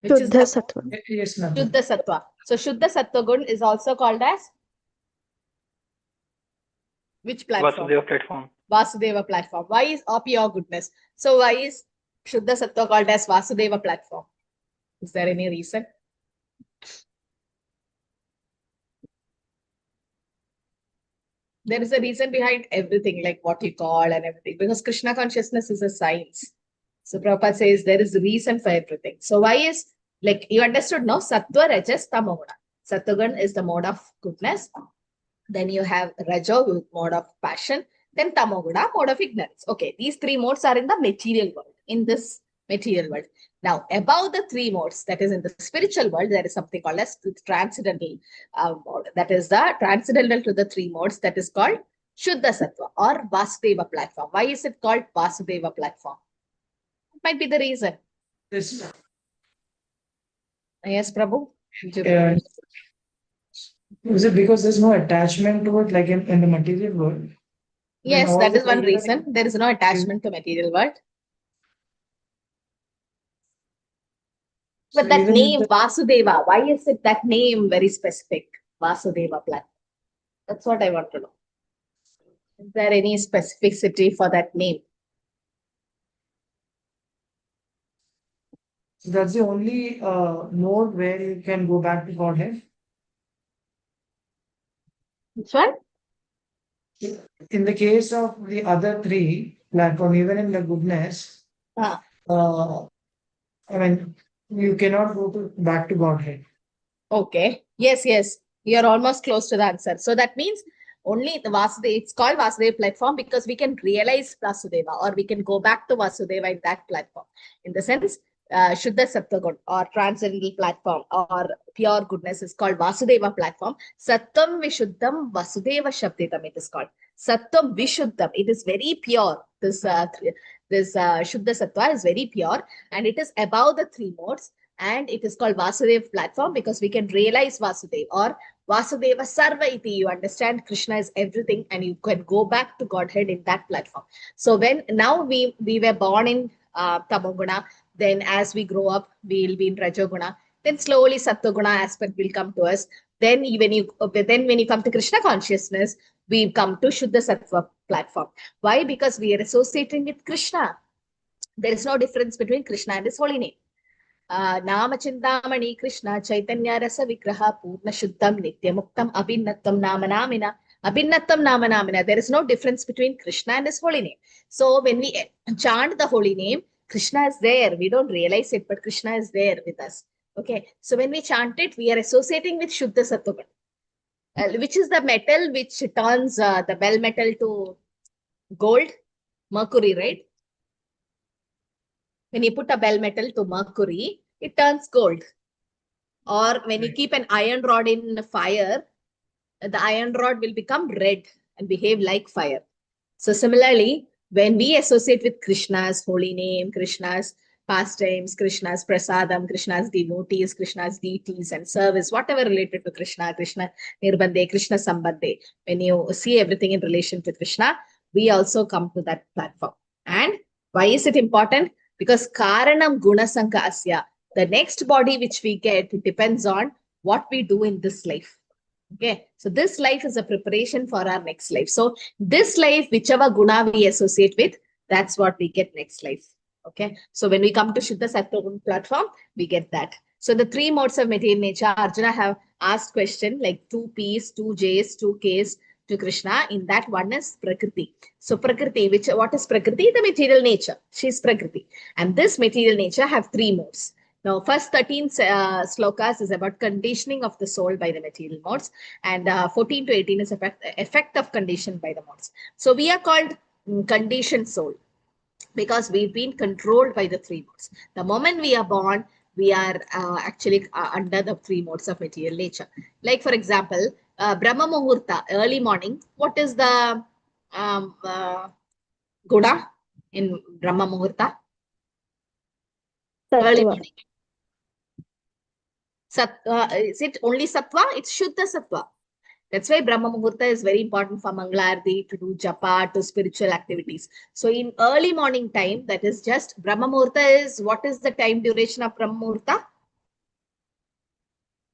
Which is Shuddha Sattva. Yes, ma'am. Shuddha Sattva. So Shuddha Sattva Gun is also called as which platform? Vasudeva platform. Vasudeva platform. Why is pure goodness? So why is Shuddha Sattva called as Vasudeva platform? Is there any reason? There is a reason behind everything, like what you call and everything, because Krishna consciousness is a science. So Prabhupada says there is a reason for everything. So why is, like you understood now, Sattva, Rajas, Tamoguna. Sattvagun is the mode of goodness. Then you have Rajo, mode of passion. Then Tamoguna, mode of ignorance. Okay, these three modes are in the material world, in this material world. Now, above the three modes, that is in the spiritual world, there is something called as transcendental mode. That is the transcendental to the three modes, that is called Shuddha Sattva or Vasudeva platform. Why is it called Vasudeva platform? Might be the reason. Yes. Yes, Prabhu? Is it because there's no attachment to it, like in the material world? Yes, all that the is one material- reason. There is no attachment to material world. But So that even name, the- Vasudeva, why is it that name very specific? Vasudeva platform. That's what I want to know. Is there any specificity for that name? That's the only mode where you can go back to Godhead. Which one? In the case of the other three platform, even in the goodness, Ah. I mean, you cannot go back to Godhead. Okay. Yes, yes. You're almost close to the answer. So that means only the Vasudeva, it's called Vasudeva platform because we can realize Vasudeva or we can go back to Vasudeva in that platform. In the sense, Shuddha Sattva Gun or transcendental platform or pure goodness is called Vasudeva platform. Sattam Vishuddham Vasudeva Shabditam it is called. Sattam Vishuddham. It is very pure. This Shuddha Sattva is very pure and it is above the three modes. And it is called Vasudeva platform because we can realize Vasudeva or Vasudeva Sarva iti. You understand Krishna is everything and you can go back to Godhead in that platform. So when now we were born in Tamoguna, then as we grow up, we will be in Rajoguna. Then slowly Sattva-guna aspect will come to us. Then when you come to Krishna consciousness, we come to Shuddha Sattva platform. Why? Because we are associating with Krishna. There is no difference between Krishna and his holy name. Nama Chintamani Krishna Chaitanya Rasa Vigraha Purna Shuddham Nityamuktam Abhinnattam Nama Namina. Abhinnattam Nama Namina. There is no difference between Krishna and his holy name. So when we chant the holy name, Krishna is there. We don't realize it, but Krishna is there with us. Okay. So when we chant it, we are associating with Shuddha Sattva, which is the metal which turns the bell metal to gold, mercury, right? When you put a bell metal to mercury, it turns gold. Or when you keep an iron rod in fire, the iron rod will become red and behave like fire. So similarly, when we associate with Krishna's holy name, Krishna's pastimes, Krishna's prasadam, Krishna's devotees, Krishna's deities and service, whatever related to Krishna, Krishna Nirbandhe, Krishna Sambandhe, when you see everything in relation to Krishna, we also come to that platform. And why is it important? Because Karanam Gunasanka Asya, the next body which we get, it depends on what we do in this life. Okay, so this life is a preparation for our next life. So this life, whichever guna we associate with, that's what we get next life. Okay, so when we come to Shuddha Sattva platform, we get that. So the three modes of material nature, Arjuna have asked question like 2 P's, 2 J's, 2 K's to Krishna. In that one is Prakriti. So Prakriti, what is Prakriti? The material nature. She's Prakriti. And this material nature have 3 modes. Now, first 13 slokas is about conditioning of the soul by the material modes, and 14 to 18 is effect of condition by the modes. So we are called conditioned soul because we've been controlled by the 3 modes. The moment we are born, we are actually under the 3 modes of material nature. Like for example, Brahma Muhurta, early morning. What is the guna in Brahma Muhurta? Early morning. Is it only sattva? It's Shuddha Sattva. That's why Brahma Muhurta is very important for Mangalarti, to do japa, to spiritual activities. So in early morning time, that is just Brahma Muhurta is, what is the time duration of Brahma Muhurta?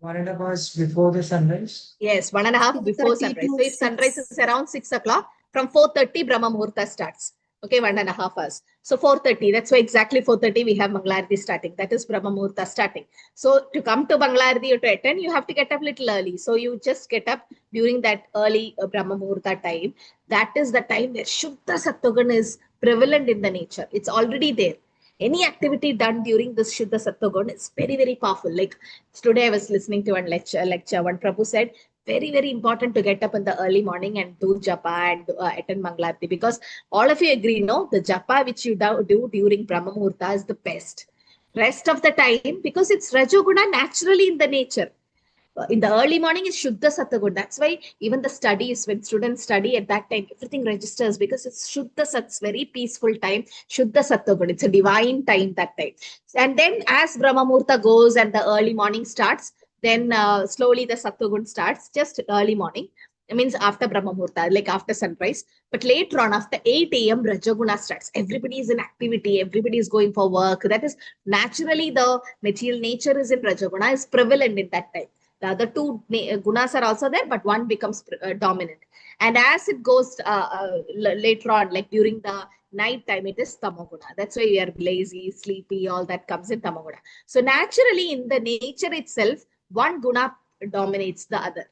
1.5 hours before the sunrise. Yes, 1.5 before 4:30 sunrise. to So if sunrise 6. is around 6 o'clock, from 4:30 Brahma Muhurta starts. Okay, 1.5 hours. So 4:30, that's why exactly 4:30 we have Mangalarti starting. That is Brahma Muhurta starting. So to come to Mangalarti or to attend, you have to get up little early. So you just get up during that early Brahma Muhurta time. That is the time where Shuddha Sattvagun is prevalent in the nature. It's already there. Any activity done during this Shuddha Sattvagun is very, very powerful. Like today I was listening to one lecture. One Prabhu said, very, very important to get up in the early morning and do japa and attend Mangalarti, because all of you agree, no? The japa which you do during Brahma Muhurta is the best. Rest of the time, because it's Rajoguna naturally in the nature. In the early morning is Shuddha Sattvagun. That's why even the studies, when students study at that time, everything registers because it's Shuddha Sat, very peaceful time. Shuddha Sattvagun. It's a divine time that time. And then as Brahma Muhurta goes and the early morning starts, then slowly the Sattvagun starts, just early morning. It means after Brahma Muhurta, like after sunrise. But later on, after 8 a.m., Rajaguna starts. Everybody is in activity. Everybody is going for work. That is naturally the material nature is in Rajaguna, is prevalent in that time. The other two gunas are also there, but one becomes dominant. And as it goes later on, like during the night time, it is tamoguna. That's why we are lazy, sleepy, all that comes in tamoguna. So naturally, in the nature itself, one guna dominates the other.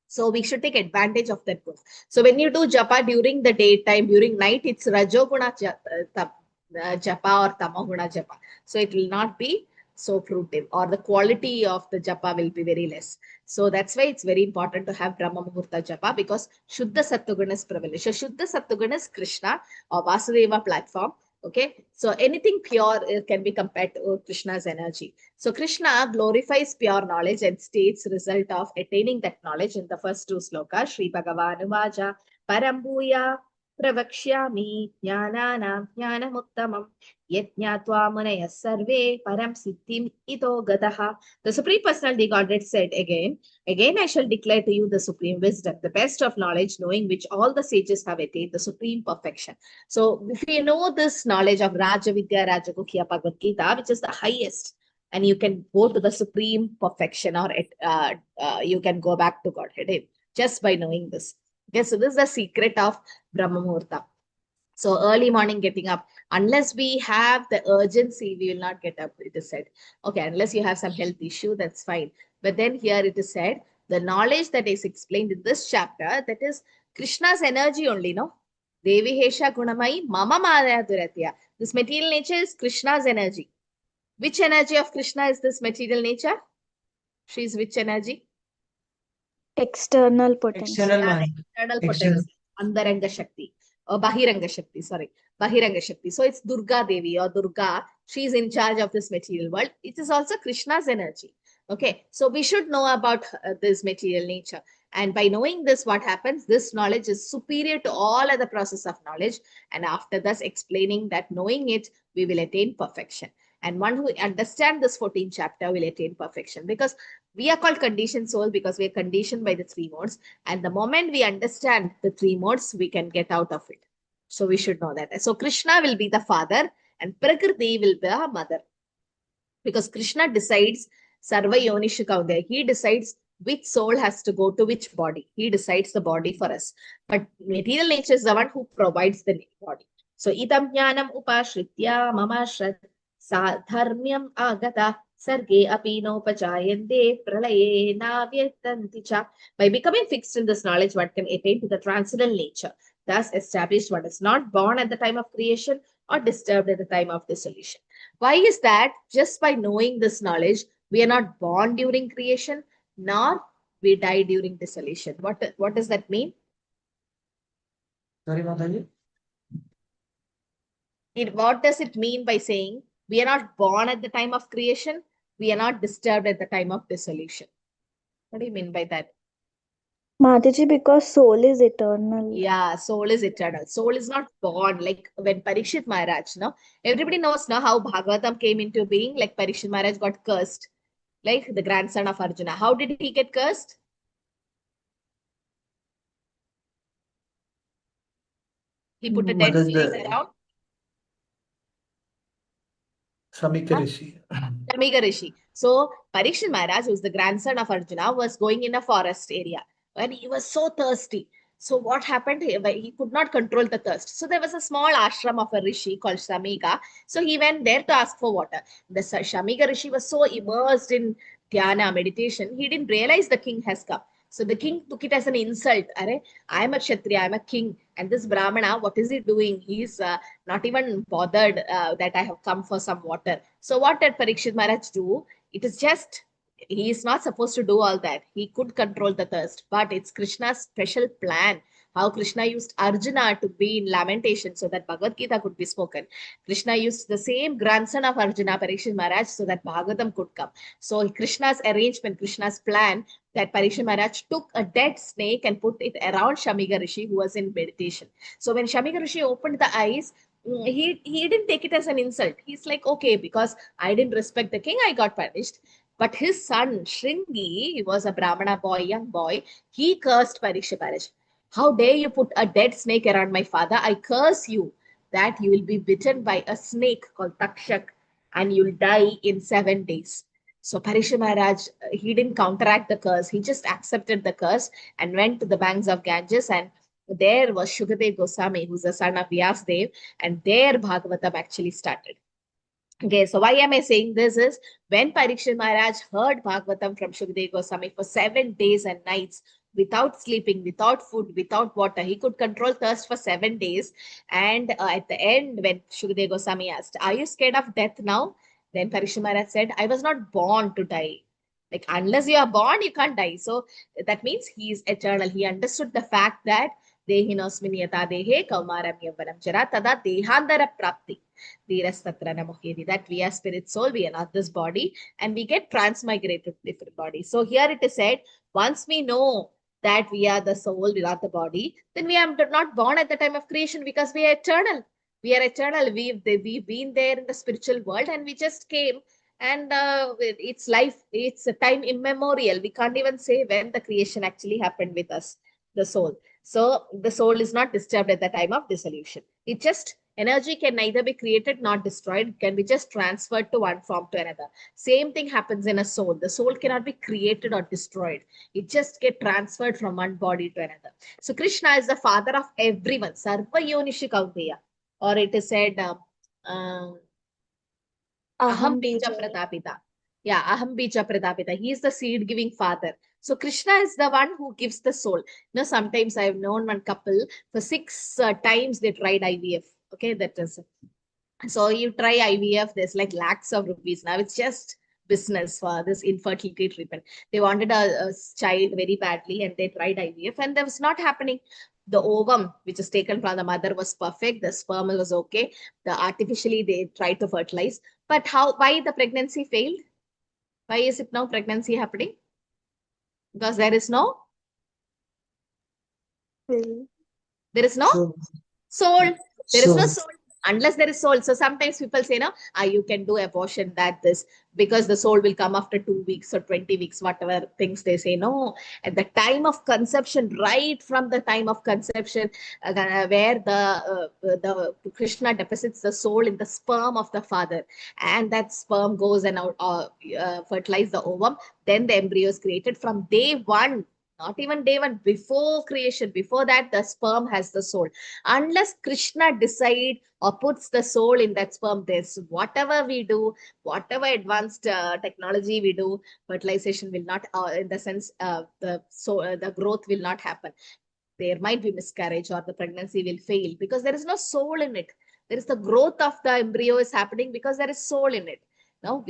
So we should take advantage of that guna. So when you do japa during the daytime, during night, it's rajoguna japa or tamoguna japa. So it will not be so fruitive, or the quality of the japa will be very less. So that's why it's very important to have Brahma Muhurta japa, because Shuddha Sattvagun is prevalent. So Shuddha Sattvagun is Krishna or Vasudeva platform. Okay, so anything pure can be compared to Krishna's energy. So Krishna glorifies pure knowledge and states result of attaining that knowledge in the first two slokas. Shri Bhagavan Vaja Parambuya Pravakshyami Jnananam Jnanamuttamam Yajñatva Munaya Sarve Param Siddhim Ito Gataha. The Supreme Personality Godhead said again, I shall declare to you the supreme wisdom, the best of knowledge, knowing which all the sages have attained the supreme perfection. So if you know this knowledge of Raja Vidya, Rajagukhya, Bhagavad Gita, which is the highest, and you can go to the supreme perfection, or you can go back to Godhead just by knowing this. Okay, so this is the secret of Brahma Muhurta. So early morning getting up, unless we have the urgency, we will not get up, it is said. Okay, unless you have some health issue, that's fine. But then here it is said, the knowledge that is explained in this chapter, that is Krishna's energy only, no? Devi Hesha Gunamai Mama Maya Duratya. This material nature is Krishna's energy. Which energy of Krishna is this material nature? She is which energy? External potency. External Yeah, mind. external External. potency. Andaranga Shakti. Or Bahiranga Shakti, sorry. Bahiranga Shakti. So it's Durga Devi or Durga. She is in charge of this material world. It is also Krishna's energy. Okay. So we should know about this material nature. And by knowing this, what happens? This knowledge is superior to all other process of knowledge. And after thus explaining that, knowing it, we will attain perfection. And one who understands this 14th chapter will attain perfection, because we are called conditioned soul, because we are conditioned by the three modes. And the moment we understand the three modes, we can get out of it. So we should know that. So Krishna will be the father and Prakriti will be a mother. Because Krishna decides Sarva Yonishu Kaudaya. He decides which soul has to go to which body. He decides the body for us. But material nature is the one who provides the body. So itam jnanam upashritya mama shrat sadharmyam agata sarge apino pachayante pralaye navyattanti cha. By becoming fixed in this knowledge, one can attain to the transcendental nature. Thus established, one is not born at the time of creation or disturbed at the time of dissolution. Why is that? Just by knowing this knowledge, we are not born during creation, nor we die during dissolution. What does that mean? Sorry, Mataji. What does it mean by saying we are not born at the time of creation, we are not disturbed at the time of dissolution? What do you mean by that? Mataji, because soul is eternal. Yeah, soul is eternal. Soul is not born. Like when Parikshit Maharaj, no? Everybody knows now how Bhagavatam came into being. Like Parikshit Maharaj got cursed, like the grandson of Arjuna. How did he get cursed? He put a What dead is snake the around. Samika Rishi. Shamika Rishi. So Parikshit Maharaj, who is the grandson of Arjuna, was going in a forest area when he was so thirsty. So what happened? He could not control the thirst. So there was a small ashram of a rishi called Shamika. So he went there to ask for water. The Shamika Rishi was so immersed in dhyana, meditation, he didn't realize the king has come. So the king took it as an insult. Are, I am a Kshatriya, I am a king. And this Brahmana, what is he doing? He's not even bothered that I have come for some water. So what did Parikshit Maharaj do? It is just, he is not supposed to do all that. He could control the thirst, but it's Krishna's special plan. How Krishna used Arjuna to be in lamentation so that Bhagavad Gita could be spoken. Krishna used the same grandson of Arjuna, Parikshit Maharaj, so that Bhagavatam could come. So Krishna's arrangement, Krishna's plan, that Parikshit Maharaj took a dead snake and put it around Shamika Rishi, who was in meditation. So when Shamika Rishi opened the eyes, he didn't take it as an insult. He's like, okay, because I didn't respect the king, I got punished. But his son, Shringi, he was a Brahmana boy, young boy, he cursed Parikshit Maharaj. How dare you put a dead snake around my father? I curse you that you will be bitten by a snake called Takshak and you'll die in 7 days. So Parikshit Maharaj, he didn't counteract the curse. He just accepted the curse and went to the banks of Ganges, and there was Shukadev Goswami, who's the son of Vyasdev, and there Bhagavatam actually started. Okay, so why am I saying this is when Parikshit Maharaj heard Bhagavatam from Shukadev Goswami for 7 days and nights without sleeping, without food, without water, he could control thirst for 7 days. And at the end, when Shukadev Goswami asked, are you scared of death now? Then Parikshit Maharaj said, I was not born to die. Like, unless you are born, you can't die. So that means he is eternal. He understood the fact that Dehinosmini yata dehe kaumaram yavaram jara tada dehandara prapti. That we are spirit soul, we are not this body, and we get transmigrated to different bodies. So here it is said, once we know that we are the soul, we are the body, then we are not born at the time of creation because we are eternal. We are eternal. We've been there in the spiritual world and we just came, and it's life, it's a time immemorial. We can't even say when the creation actually happened with us, the soul. So the soul is not disturbed at the time of dissolution. It just, energy can neither be created nor destroyed, can be just transferred to one form to another. Same thing happens in a soul. The soul cannot be created or destroyed. It just get transferred from one body to another. So Krishna is the father of everyone. Sarva Yonishu Kaunteya. Or it is said, Aham Bija Pratapita. Yeah, Aham Bija Pratapita. He is the seed giving father. So Krishna is the one who gives the soul. You know, sometimes I have known one couple, for 6 times they tried IVF. Okay, that is. So you try IVF, there's like lakhs of rupees. Now it's just business for this infertility treatment. They wanted a child very badly and they tried IVF and that was not happening. The ovum, which is taken from the mother, was perfect. The sperm was okay. Artificially, they tried to fertilize. But why the pregnancy failed? Why is it now pregnancy happening? Because there is no? There is no soul. There is no soul. Unless there is soul. So sometimes people say, no, you can do abortion, because the soul will come after 2 weeks or 20 weeks, whatever things they say. No, at the time of conception, right from the time of conception, where the Krishna deposits the soul in the sperm of the father, and that sperm goes and fertilize the ovum, then the embryo is created from day one. Not even day one, before creation, before that, the sperm has the soul. Unless Krishna decide or puts the soul in that sperm, this whatever we do, whatever advanced technology we do, fertilization will not, in the sense, the growth will not happen. There might be miscarriage or the pregnancy will fail because there is no soul in it. There is the growth of the embryo is happening because there is soul in it. No,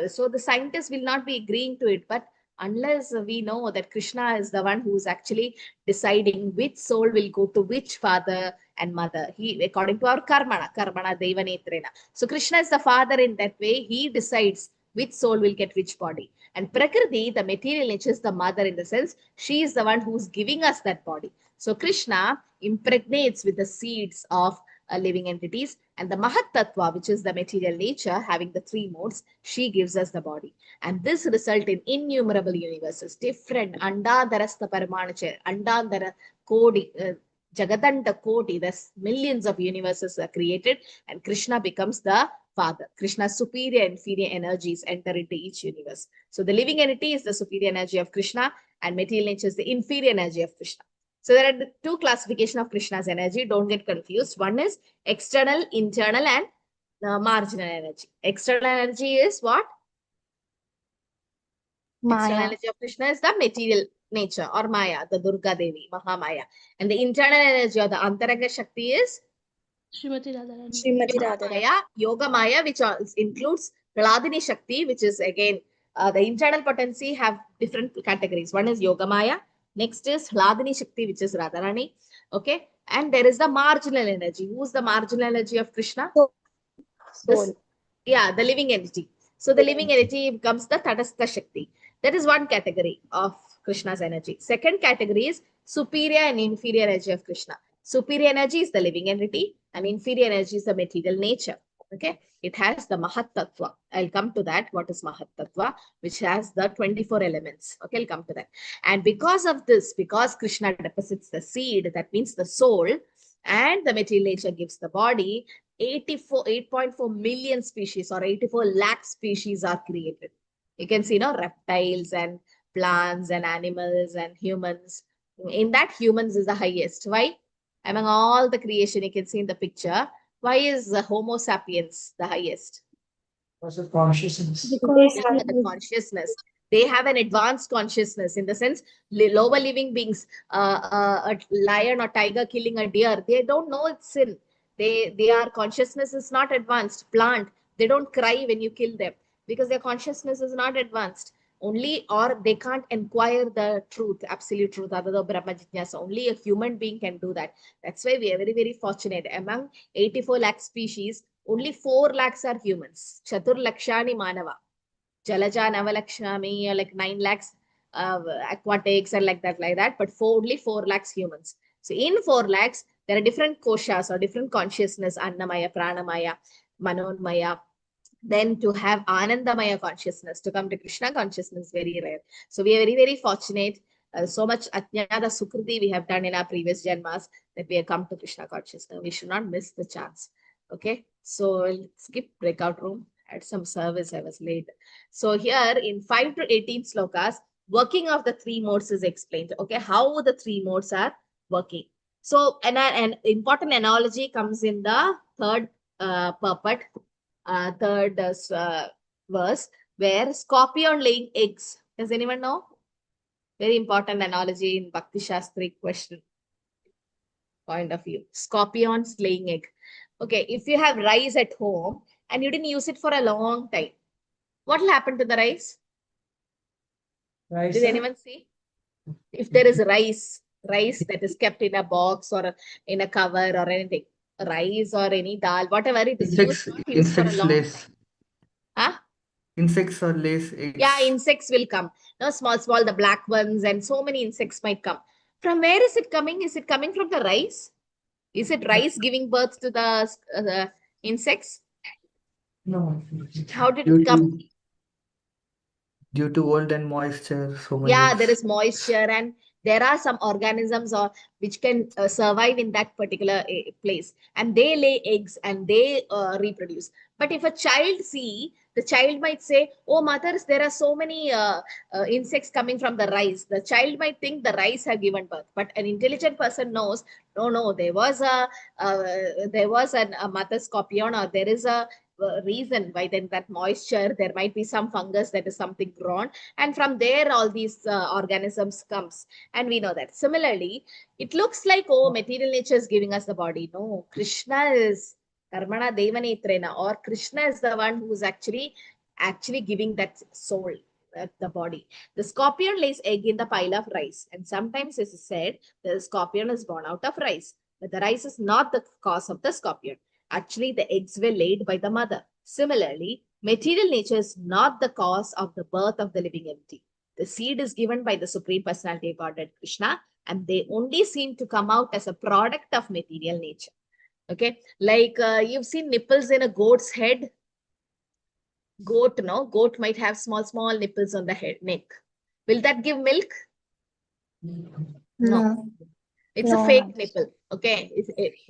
so the scientists will not be agreeing to it, but unless we know that Krishna is the one who is actually deciding which soul will go to which father and mother. He, according to our karmana deva netrena. So Krishna is the father in that way. He decides which soul will get which body. And Prakriti, the material nature, is the mother in the sense, she is the one who's giving us that body. So Krishna impregnates with the seeds of living entities, and the Mahat Tattva, which is the material nature, having the 3 modes, she gives us the body. And this result in innumerable universes, different Andadarastha Paramanacha, Andandara Kodi, Jagatanta Kodi, there's millions of universes are created, and Krishna becomes the father. Krishna's superior and inferior energies enter into each universe. So the living entity is the superior energy of Krishna, and material nature is the inferior energy of Krishna. So there are the two classifications of Krishna's energy. Don't get confused. One is external, internal, and marginal energy. External energy is what? External Maya. energy of Krishna is the material nature or Maya, the Durga Devi, Mahamaya. And the internal energy or the Antaranga Shakti is Srimati Radharani. Srimati Radha. Yoga Maya, which includes Hladini Shakti, which is again the internal potency have different categories. One is Yoga Maya, next is Hladini Shakti, which is Radharani. Okay, and there is the marginal energy. Who's the marginal energy of Krishna? Soul. The living entity. So the living entity becomes the Tadastha Shakti. That is one category of Krishna's energy. Second category is superior and inferior energy of Krishna. Superior energy is the living entity and inferior energy is the material nature. Okay, it has the Mahat Tattva. I'll come to that. What is Mahat Tattva? Which has the 24 elements. Okay, I'll come to that. And because of this, because Krishna deposits the seed, that means the soul, and the material nature gives the body, 8.4 million species or 84 lakh species are created. You can see, reptiles and plants and animals and humans. In that, humans is the highest. Why? Among all the creation you can see in the picture, why is the Homo sapiens the highest? Because of consciousness. Because The consciousness. They have an advanced consciousness in the sense, lower living beings, a lion or tiger killing a deer, they don't know it's sin. Their consciousness is not advanced. Plant, they don't cry when you kill them because their consciousness is not advanced. Only, or they can't inquire the truth, absolute truth, Adado Brahma Jijnasa. Only a human being can do that. That's why we are very, very fortunate. Among 84 lakh species, only 4 lakhs are humans. Chatur Lakshani Manava. Jalaja Navalakshami, like 9 lakhs aquatics and like that. But only 4 lakhs humans. So in 4 lakhs, there are different koshas or different consciousness, Annamaya, Pranamaya, Manonmaya. Then to have Anandamaya consciousness, to come to Krishna consciousness, very rare. So we are very, very fortunate. So much Ajnana Sukriti we have done in our previous Janmas that we have come to Krishna consciousness. We should not miss the chance. Okay, so we'll skip breakout room. Had some service, I was late. So here in 5 to 18 slokas, working of the 3 modes is explained. Okay, how the 3 modes are working. So an important analogy comes in the third purport, third verse, where scorpion laying eggs. Does anyone know? Very important analogy in Bhakti Shastri question point of view. Scorpions laying egg. Okay, if you have rice at home and you didn't use it for a long time, what will happen to the rice? Right, Did sir? anyone see? If there is rice that is kept in a box or in a cover or anything, rice or any dal, whatever it is, used for a long time. Huh? Insects or lays eggs. Yeah, insects will come. No, small, the black ones, and so many insects might come. From where is it coming? Is it coming from the rice? Is it rice giving birth to the insects? No. How did it come? Due to cold and moisture, so many. Yeah, there is moisture and there are some organisms which can survive in that particular place, and they lay eggs and they reproduce. But if a child the child might say, oh mothers, there are so many insects coming from the rice. The child might think the rice have given birth, but an intelligent person knows, no, there was a mother scorpion, or there is a reason why then that moisture, there might be some fungus that is something grown, and from there all these organisms comes, and we know that. Similarly, it looks like, oh, material nature is giving us the body. No, Krishna is Karmana Devanetrena, or Krishna is the one who is actually giving that soul, the body. The scorpion lays egg in the pile of rice, and sometimes, as I said, the scorpion is born out of rice, but the rice is not the cause of the scorpion. Actually, the eggs were laid by the mother. Similarly, material nature is not the cause of the birth of the living entity. The seed is given by the Supreme Personality of Godhead Krishna, and they only seem to come out as a product of material nature. Okay, like you've seen nipples in a goat's head. Goat might have small nipples on the head, neck. Will that give milk? No. It's a fake nipple. Okay,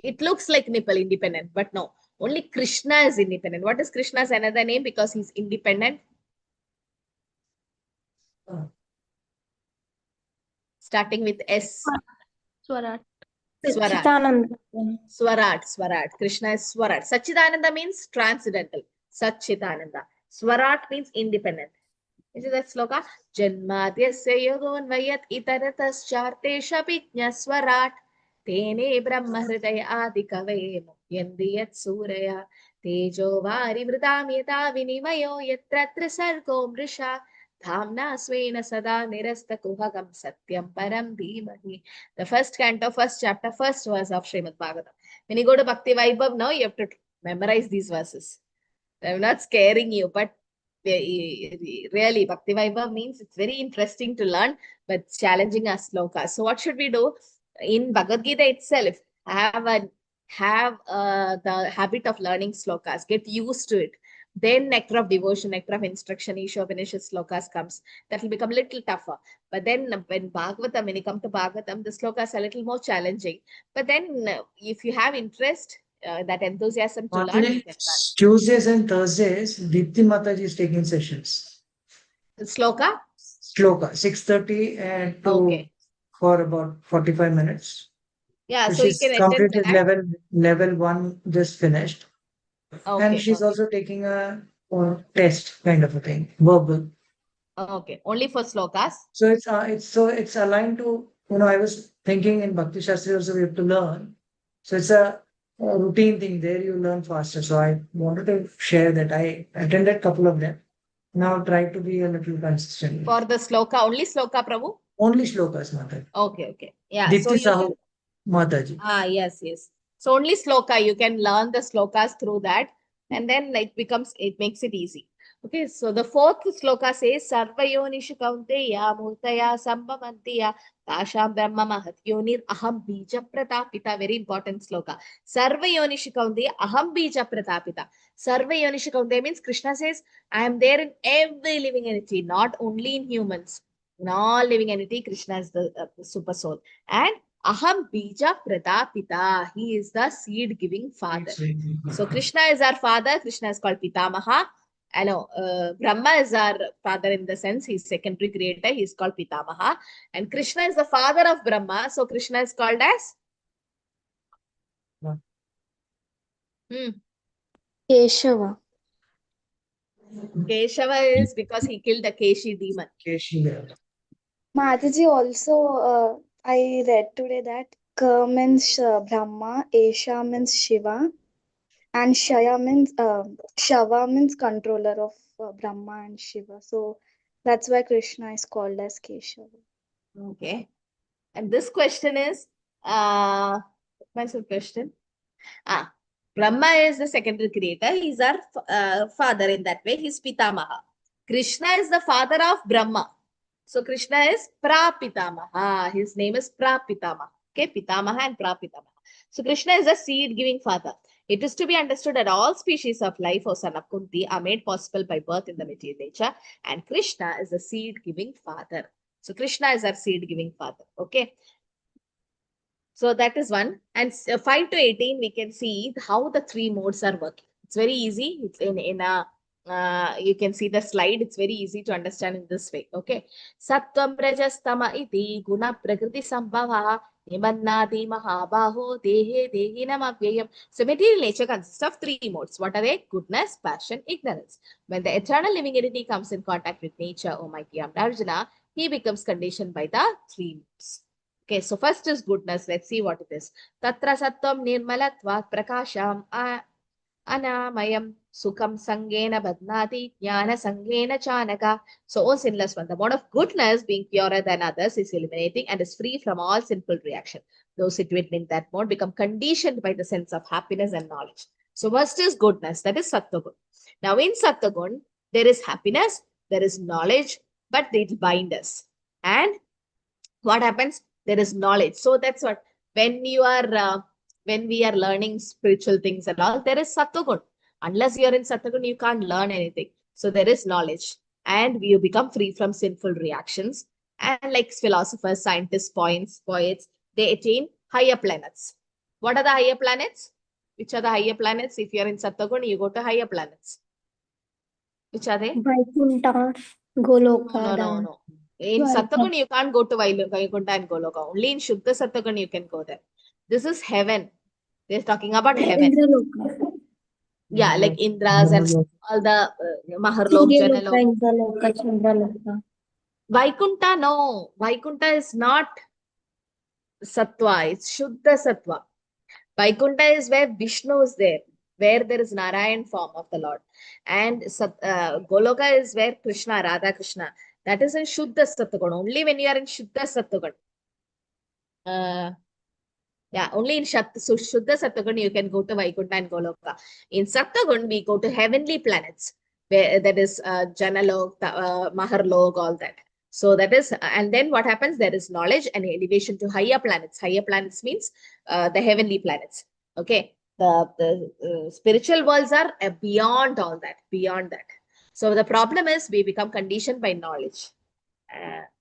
it looks like nipple independent, but no. Only Krishna is independent. What is Krishna's another name? Because he's independent. Starting with S. Swarat. Swarat. Swarat. Krishna is Swarat. Sachidananda means transcendental. Sachidananda. Swarat means independent. Is it that sloka? Janmadyasya yogonvayat itarataschaartesha pitnya Swarat. Tene brahma hridaya adikave muhyandi yat suraya. Tejo vari vridam yata vinimayo yatra sargo mrisha. Dhamna svena sada nirasta kuhagam satyam param dhimahi. The first canto, first chapter, first verse of Srimad Bhagavatam. When you go to Bhakti Vaibhav now, you have to memorize these verses. I'm not scaring you, but really, Bhakti Vaibhav means it's very interesting to learn, but challenging us slokas. So what should we do? In Bhagavad Gita itself, have the habit of learning slokas. Get used to it. Then nectar of devotion, nectar of instruction, Ishopanishad slokas comes. That will become a little tougher. But then when you come to Bhagavatam, the slokas are a little more challenging. But then if you have interest, that enthusiasm to learn, you can learn. Tuesdays and Thursdays, Deepti Mataji is taking sessions. Sloka? Shloka, 6:30 and Okay. for about 45 minutes. Yeah, So so you she's can attend completed that. level 1, just finished. Okay. And she's also taking a test kind of a thing, verbal. Okay. Only for slokas? So it's aligned to, I was thinking in Bhakti Shastri also we have to learn. So it's a routine thing there, you learn faster. So I wanted to share that. I attended a couple of them. Now try to be a little consistent. For the sloka, only sloka, Prabhu? Only shlokas, Mataji. Okay. Yeah. Dipti So you Sahu, can, Mataji. yes. So only sloka, you can learn the slokas through that, and then it makes it easy. Okay, so the fourth sloka says, Sarvayonishu kaunteya murtaya sambhavantiya Kasham Brahma Mahat Yonir Aham Bija Pratapita. Very important sloka. Sarvayonishu kaunteya Aham Bija Pratapita. Sarvayonishu kaunteya means Krishna says, I am there in every living entity, not only in humans. In all living entity, Krishna is the super soul. And Aham Bija Pratapita. He is the seed giving father. So Krishna is our father. Krishna is called Pitamaha. I know Brahma is our father in the sense he's secondary creator. He's called Pitamaha. And Krishna is the father of Brahma. So Krishna is called as? Keshava. Keshava is because he killed the Keshi demon. Mataji, also, I read today that Ka means Brahma, Esha means Shiva, and Shaya means Shava means controller of Brahma and Shiva. So that's why Krishna is called as Keshava. Okay. And this question is, what's the question? Brahma is the secondary creator. He's our father in that way. He's Pitamaha. Krishna is the father of Brahma. So Krishna is Prapitamaha. His name is Prapitamaha. Okay, Pitamaha and Prapitamaha. So Krishna is a seed-giving father. It is to be understood that all species of life, O son of Kunti, are made possible by birth in the material nature, and Krishna is a seed-giving father. So Krishna is our seed-giving father. Okay. So that is one. And 5 to 18, we can see how the 3 modes are working. It's very easy. It's you can see the slide. It's very easy to understand in this way. Okay. Sattvam rajastama iti guna prakriti sambhava nimannati mahabaho dehe dehinam avyayam. So material nature consists of 3 modes. What are they? Goodness, passion, ignorance. When the eternal living entity comes in contact with nature, O mighty Arjuna, he becomes conditioned by the 3 modes. Okay, so first is goodness. Let's see what it is. Tatra sattvam nirmalatvat prakasham anamayam sukham sangena badnati jnana sangena chanaka. So, O sinless one, the mode of goodness, being purer than others, is eliminating and is free from all sinful reaction. Those situated in that mode become conditioned by the sense of happiness and knowledge. So, first is goodness, that is Sattvagun. Now, in Sattvagun, there is happiness, there is knowledge, but they bind us. And what happens? There is knowledge. So that's what, when we are learning spiritual things and all, there is Sattvagun. Unless you're in Sattvagun, you can't learn anything. So there is knowledge, and you become free from sinful reactions. And like philosophers, scientists, poets, they attain higher planets. What are the higher planets? Which are the higher planets? If you are in Sattvagun, you go to higher planets. Which are they? Vaikuntha, Goloka, No. In Dwarka. Sattvagun, you can't go to Vaikuntha and Goloka. Only in Shuddha Sattvagun, you can go there. This is heaven. They're talking about heaven. Indraloka. Yeah, like Indras and all the Maharlok, Suryaloka, Janalok. Indraloka, Chandraloka. Vaikuntha, no. Vaikuntha is not Sattva. It's Shuddha Sattva. Vaikuntha is where Vishnu is there, where there is Narayan form of the Lord. And Goloka is where Krishna, Radha Krishna. That is in Shuddha Sattvagun. Only when you are in Shuddha Sattvagun. Yeah, only in Shuddha Sattvagun you can go to Vaikuntha and Goloka. In Sattvagun, we go to heavenly planets, where that is Janalok, Maharlok, all that. So that is, and then what happens? There is knowledge and elevation to higher planets. Higher planets means the heavenly planets. Okay, the spiritual worlds are beyond all that, beyond that. So the problem is we become conditioned by knowledge.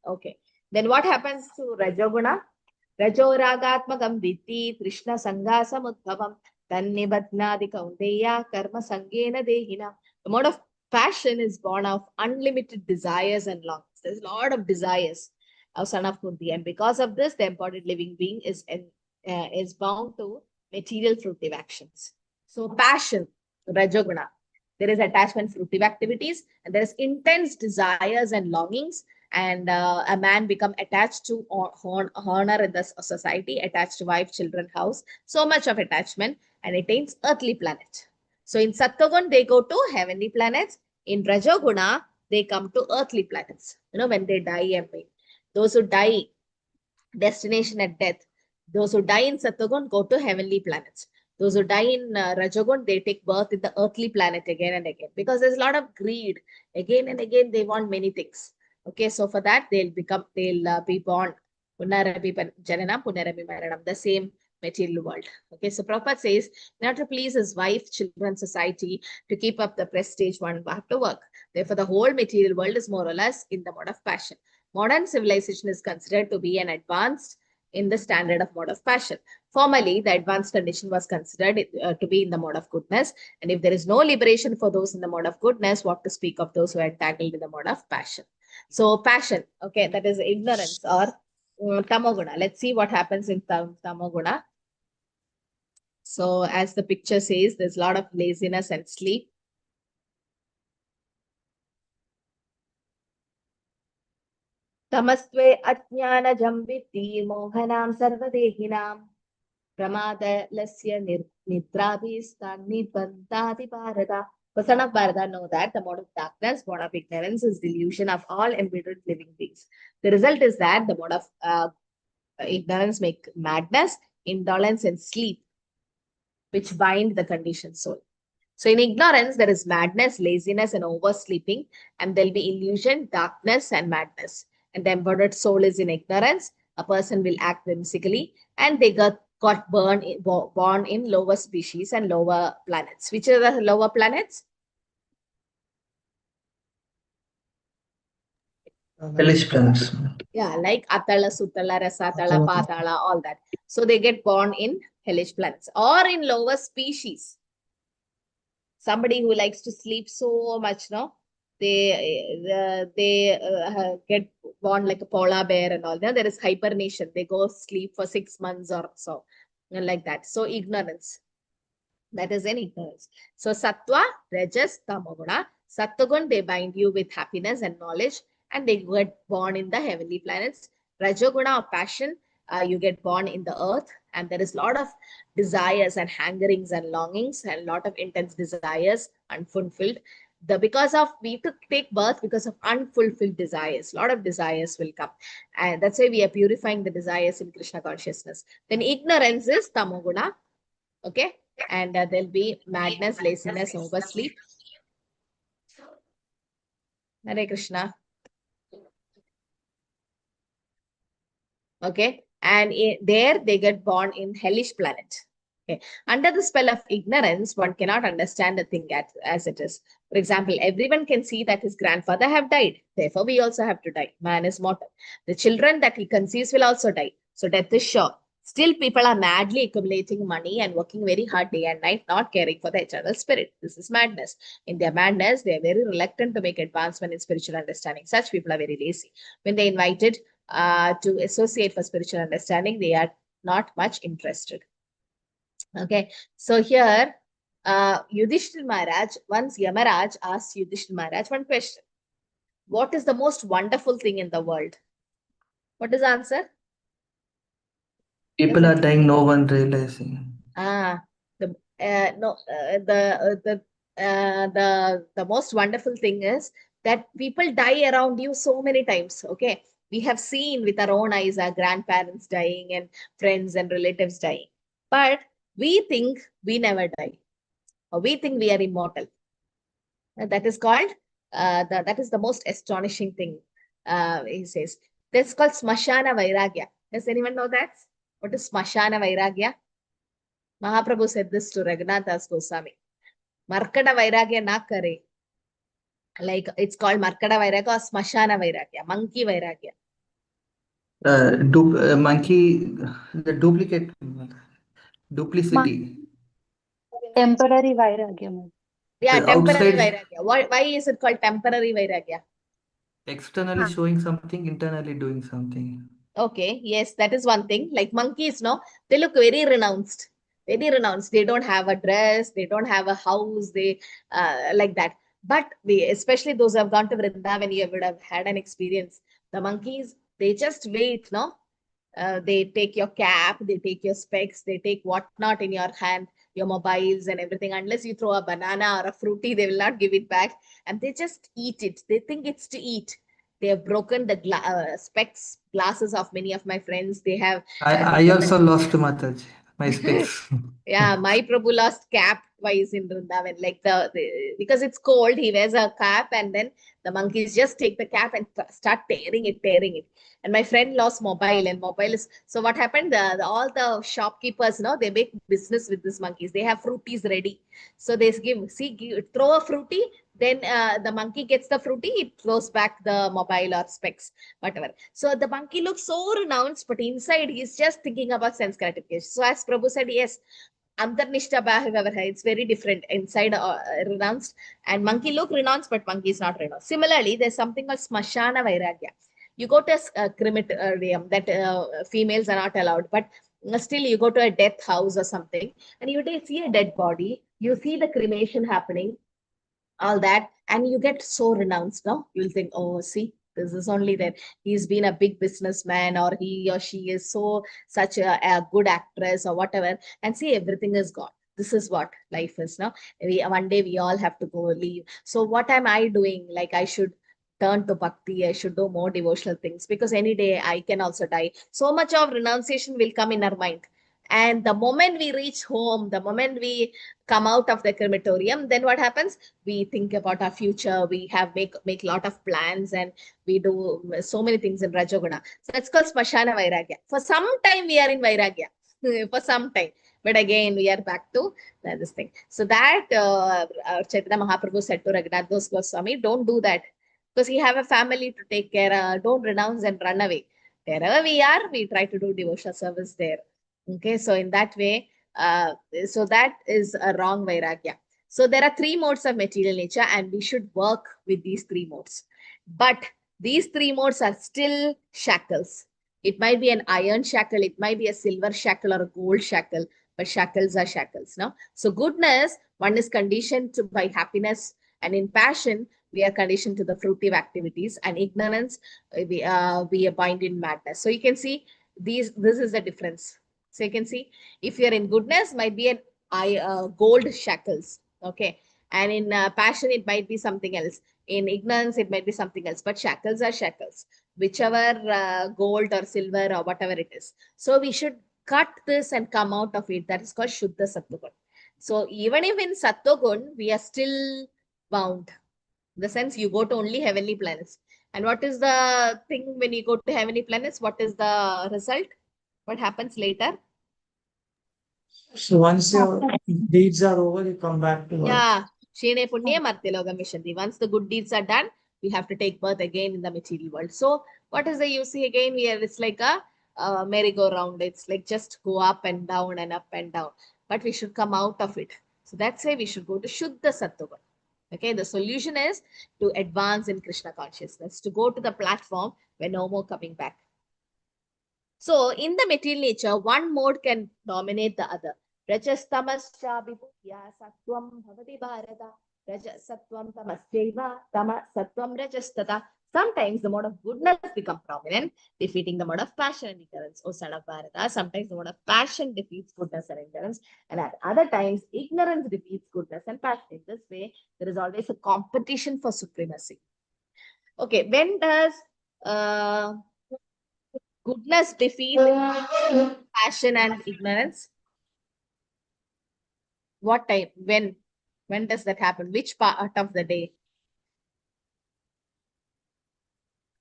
Okay, then what happens to Rajoguna? Rajoragatmakam vitti Krishna sangasamudbhavam tannibadnadi kaunteya karma sangena dehina. The mode of passion is born of unlimited desires and longings. There's a lot of desires of son of Kunti, and because of this, the embodied living being is bound to material fruitive actions. So passion, Rajoguna, there is attachment fruitive activities, and there is intense desires and longings. And a man become attached to honor in the society, attached to wife, children, house, so much of attachment, and attains earthly planet. So in Sattvagun, they go to heavenly planets. In Rajoguna, they come to earthly planets. You know, when they die, those who die, destination at death, those who die in Sattvagun go to heavenly planets. Those who die in Rajogun, they take birth in the earthly planet again and again, because there's a lot of greed. Again and again, they want many things. Okay, so for that, they'll be born, Punarapi Jananam, Punarapi Maranam, the same material world. Okay, so Prabhupada says, in order to please his wife, children, society, to keep up the prestige, one have to work. Therefore, the whole material world is more or less in the mode of passion. Modern civilization is considered to be an advanced in the standard of mode of passion. Formerly, the advanced condition was considered to be in the mode of goodness. And if there is no liberation for those in the mode of goodness, what to speak of those who are entangled in the mode of passion? So passion, okay, that is ignorance or tamoguna. Let's see what happens in tamoguna. So as the picture says, there's a lot of laziness and sleep. Tamastve ajnana jambiti mohanam sarvadehinam pramada lasya nidrabhistan nibandati bharata. For son of Bharata, know that the mode of darkness, mode of ignorance is delusion of all embodied living beings. The result is that the mode of ignorance make madness, indolence, and sleep, which bind the conditioned soul. So in ignorance, there is madness, laziness, and oversleeping, and there'll be illusion, darkness, and madness. And the embodied soul is in ignorance. A person will act whimsically, and they got born in lower species and lower planets. Which are the lower planets? Hellish planets. Yeah, like Atala, Sutala, Rasatala, Patala, all that. So they get born in hellish planets or in lower species. Somebody who likes to sleep so much, no? They get born like a polar bear and all. There is hibernation. They go sleep for 6 months or so, like that. So ignorance. That is an ignorance. So Sattva, Rajas, Tamoguna. Sattvagun, they bind you with happiness and knowledge, and they get born in the heavenly planets. Rajoguna, or passion, you get born in the earth, and there is a lot of desires and hankerings and longings and a lot of intense desires unfulfilled. Because of we took take birth because of unfulfilled desires. A lot of desires will come, and that's why we are purifying the desires in Krishna consciousness. Then ignorance is Tamoguna. Okay, and there'll be madness, laziness, oversleep. Hare Krishna. Okay, and there they get born in hellish planet. Okay, under the spell of ignorance, one cannot understand the thing as it is. For example, everyone can see that his grandfather have died. Therefore, we also have to die. Man is mortal. The children that he conceives will also die. So death is sure. Still, people are madly accumulating money and working very hard day and night, not caring for the eternal spirit. This is madness. In their madness, they are very reluctant to make advancement in spiritual understanding. Such people are very lazy. When they invited to associate for spiritual understanding, they are not much interested. Okay, so here, Yudhishthira Maharaj, once Yamaraj asked Yudhishthira Maharaj one question. What is the most wonderful thing in the world? What is the answer? People are dying, no one realizing. The most wonderful thing is that people die around you so many times. Okay, we have seen with our own eyes our grandparents dying and friends and relatives dying, but we think we never die, or we think we are immortal. That is called that is the most astonishing thing. He says that's called smashana vairagya. Does anyone know that? What is smashana vairagya? Mahaprabhu said this to Raghunath Goswami. Markada vairagya na kare. Like it's called Markada vairagya or smashana vairagya, monkey vairagya. Monkey, the duplicity. Temporary vairagya. Yeah, temporary Outside, vairagya. Why is it called temporary vairagya? externally showing something, internally doing something. Okay, yes, that is one thing. Like monkeys, no, they look very renounced. Very renounced. They don't have a dress, they don't have a house, they like that. But especially those who have gone to Vrindavan, you would have had an experience. The monkeys, they just wait, no? They take your cap, they take your specs, they take whatnot in your hand, your mobiles and everything. Unless you throw a banana or a fruity, they will not give it back. And they just eat it. They think it's to eat. They have broken the specs glasses of many of my friends. They have I also lost Mataji, my specs. yeah, my Prabhu lost cap twice in Vrindavan. Like because it's cold, he wears a cap, and then the monkeys just take the cap and start tearing it. And my friend lost mobile, and mobile is so. What happened? All the shopkeepers, they make business with these monkeys. They have fruities ready, so they throw a fruity. Then the monkey gets the fruity, it throws back the mobile or specs, whatever. So the monkey looks so renounced, but inside he's just thinking about sense gratification. So as Prabhu said, yes, Antarnishta Bhagavad, it's very different. Inside renounced, and monkey look renounced, but monkey is not renounced. Similarly, there's something called Smashana Vairagya. You go to a crematorium that females are not allowed, but still you go to a death house or something, and you see a dead body, you see the cremation happening, all that, and you get so renounced. No, you'll think, oh, see, this is only there, he's been a big businessman, or he or she is such a good actress or whatever, and see, everything is gone. This is what life is. Now one day we all have to go leave. So what am I doing? Like, I should turn to bhakti, I should do more devotional things, because any day I can also die. So much of renunciation will come in our mind. And the moment we reach home, the moment we come out of the crematorium, then what happens? We think about our future. We have make lot of plans, and we do so many things in Rajoguna. So that's called Smashana Vairagya. For some time we are in Vairagya, for some time. But again, we are back to this thing. So that Chaitanya Mahaprabhu said to Raghunath Goswami, don't do that, because you have a family to take care of. Don't renounce and run away. Wherever we are, we try to do devotional service there. Okay, so in that way, so that is a wrong Vairagya. So there are three modes of material nature, and we should work with these three modes. But these three modes are still shackles. It might be an iron shackle, it might be a silver shackle or a gold shackle, but shackles are shackles. No? So goodness, one is conditioned by happiness, and in passion, we are conditioned to the fruitive activities, and ignorance, we are bound in madness. So you can see this is the difference. So you can see, if you're in goodness, might be an gold shackles, okay, and in passion it might be something else. In ignorance it might be something else. But shackles are shackles, whichever gold or silver or whatever it is. So we should cut this and come out of it. That is called Shuddha Sattvagun. So even if in Sattvagun we are still bound, in the sense you go to only heavenly planets. And what is the thing when you go to heavenly planets? What is the result? What happens later? So once your deeds are over, you come back to earth. Yeah. Shine Punye Martyalogam Mishanti. Once the good deeds are done, we have to take birth again in the material world. So what is the UC again? It's like merry-go-round. It's like just go up and down and up and down. But we should come out of it. So that's why we should go to Shuddha Sattva. Okay, the solution is to advance in Krishna consciousness, to go to the platform where no more coming back. So in the material nature, one mode can dominate the other. Rajastamascha vibhutya sattvam bhavati bharata. Rajasattvam tamasyaiva tama sattvam rajastata. Sometimes the mode of goodness become prominent, defeating the mode of passion and ignorance. O son of Bharata, sometimes the mode of passion defeats goodness and ignorance, and at other times, ignorance defeats goodness and passion. In this way, there is always a competition for supremacy. Okay, when does goodness defeat passion and ignorance? What time? When does that happen? Which part of the day?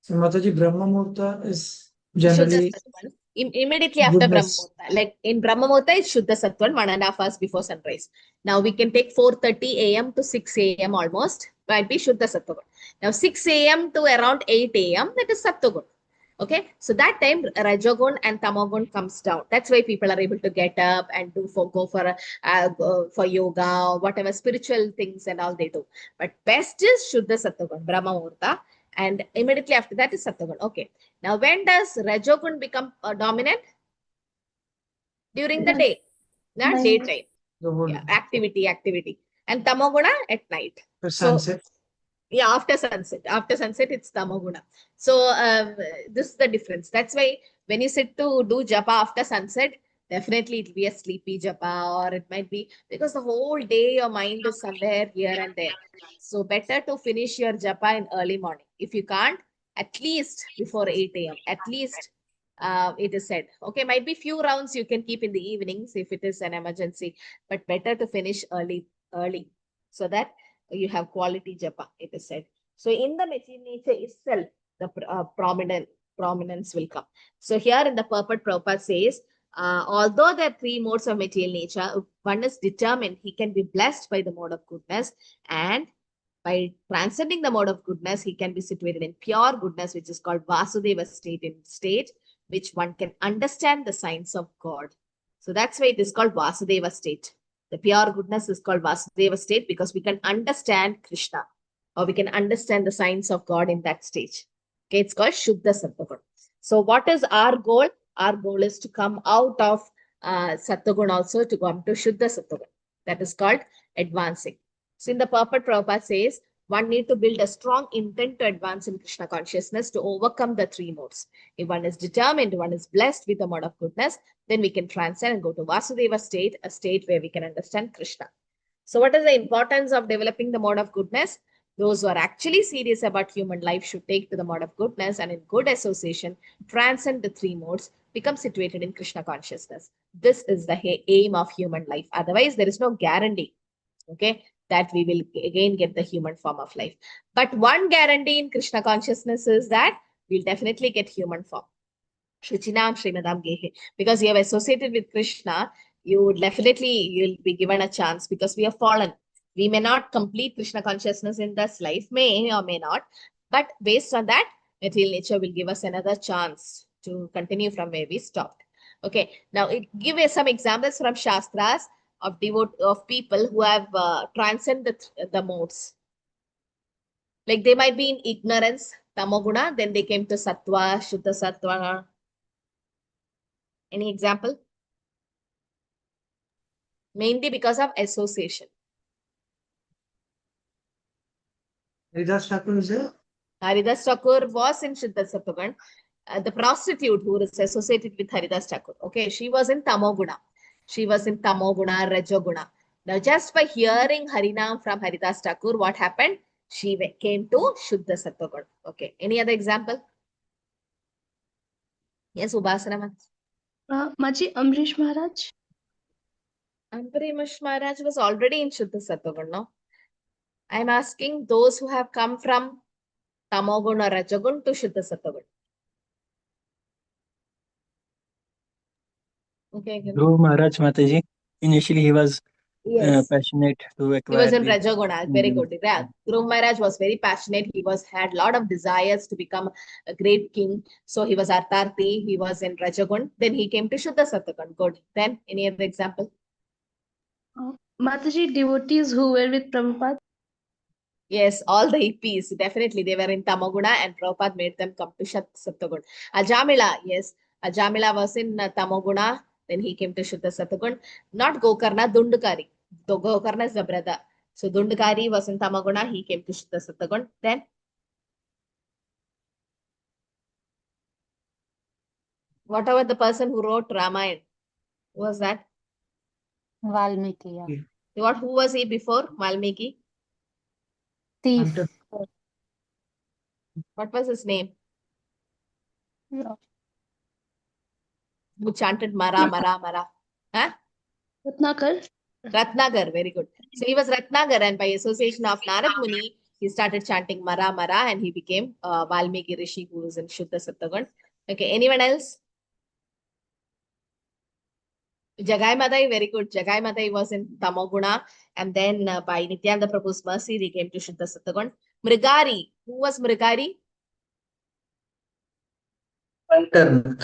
So Mataji, Brahma Muhurta is Shuddha generally Sattvan. Immediately after Brahma goodness. Muhurta. Like in Brahma Muhurta, it's Shuddha Sattvan, 1.5 hours before sunrise. Now we can take 4:30 a.m. to 6 a.m. almost. Might be Shuddha Sattvan. Now 6 a.m. to around 8 a.m. that is Sattvagun. Okay, so that time Rajogun and Tamagun comes down. That's why people are able to get up and go for yoga or whatever spiritual things and all they do. But best is Shuddha Sattvagun, Brahma Muhurta, and immediately after that is Sattvagun. Okay, now when does Rajogun become dominant? During the day, not daytime. The whole Yeah, activity, and Tamoguna at night. the So sunset. yeah, after sunset. After sunset, it's Tamoguna. So this is the difference. That's why when you sit to do japa after sunset, definitely it will be a sleepy japa, or it might be because the whole day your mind is somewhere here and there. So better to finish your japa in early morning. If you can't, at least before 8 a.m. At least it is said. Okay, might be few rounds you can keep in the evenings if it is an emergency, but better to finish early, so that you have quality japa, it is said. So in the material nature itself, the prominence will come. So here in the purport, Prabhupada says, although there are 3 modes of material nature, one is determined, he can be blessed by the mode of goodness, and by transcending the mode of goodness, he can be situated in pure goodness, which is called Vasudeva state, which one can understand the signs of God. So that's why it is called Vasudeva state. The pure goodness is called Vasudeva state because we can understand Krishna, or we can understand the signs of God in that stage. Okay, it's called Shuddha Sattvagun. So what is our goal? Our goal is to come out of Sattvagun also to come to Shuddha Sattvagun. That is called advancing. So in the purport, Prabhupada says, one need to build a strong intent to advance in Krishna consciousness to overcome the 3 modes. If one is determined, one is blessed with the mode of goodness, then we can transcend and go to Vasudeva state, a state where we can understand Krishna. So what is the importance of developing the mode of goodness? Those who are actually serious about human life should take to the mode of goodness and in good association, transcend the 3 modes, become situated in Krishna consciousness. This is the aim of human life. Otherwise, there is no guarantee, okay, that we will again get the human form of life. But one guarantee in Krishna consciousness is that we'll definitely get human form. Shruchinam Srimadam Gehe. Because you have associated with Krishna, you'll be given a chance because we have fallen. We may not complete Krishna consciousness in this life, may or may not, but based on that, material nature will give us another chance to continue from where we stopped. Okay, now give us some examples from Shastras of people who have transcended the modes. Like they might be in ignorance, Tamoguna, then they came to Sattva, Shuddha Sattva. Any example? Mainly because of association. Haridas Thakur is there? Haridas Thakur was in Shuddha Sattvagun. The prostitute who is associated with Haridas Thakur, okay, she was in Tamoguna. She was in Tamoguna, Rajoguna. Now, just by hearing Harinam from Haridas Thakur, what happened? She came to Shuddha Sattvagun. Okay, any other example? Yes, Ubasana. Maji Amrish Maharaj. Amrish Maharaj was already in Shuddha Sattvagun, no? I'm asking those who have come from Tamogun or Rajagun to Shuddha Sattvagun. Okay. Dhruv Maharaj Mataji. Initially, he was Yes. passionate to He was acquire in the Rajaguna. Very kingdom. good. Yeah. Dhruv Maharaj was very passionate. He had lot of desires to become a great king. So he was Artarthi. He was in Rajagun. Then he came to Shuddha Satagun. Good. Then any other example? Mataji, devotees who were with Prabhupada. Yes, all the hippies. Definitely, they were in Tamaguna and Prabhupada made them come to Satagun. Ajamila. Yes. Ajamila was in Tamaguna. Then he came to Shuddha Satagun. Not Gokarna, Dundukari. Gokarna is the brother. So Dundukari was in Tamaguna. He came to Shuddha Satagun. Then what about the person who wrote Ramayana? Who was that? Valmiki, yeah. Who was he before Valmiki? Thief. Hunter. What was his name? Yeah. Who chanted Mara, Mara, Mara? Huh? Ratnakar. Ratnagar, very good. So he was Ratnagar, and by association of Narad Muni, he started chanting Mara, Mara, and he became Valmiki Rishi, who was in Shuddha Satagun. Okay, anyone else? Jagai Madai, very good. Jagai Madai was in Tamoguna, and then by Nityananda Prabhu's mercy, he came to Shuddha Satagun. Mrigari, who was Mrigari? Hunter.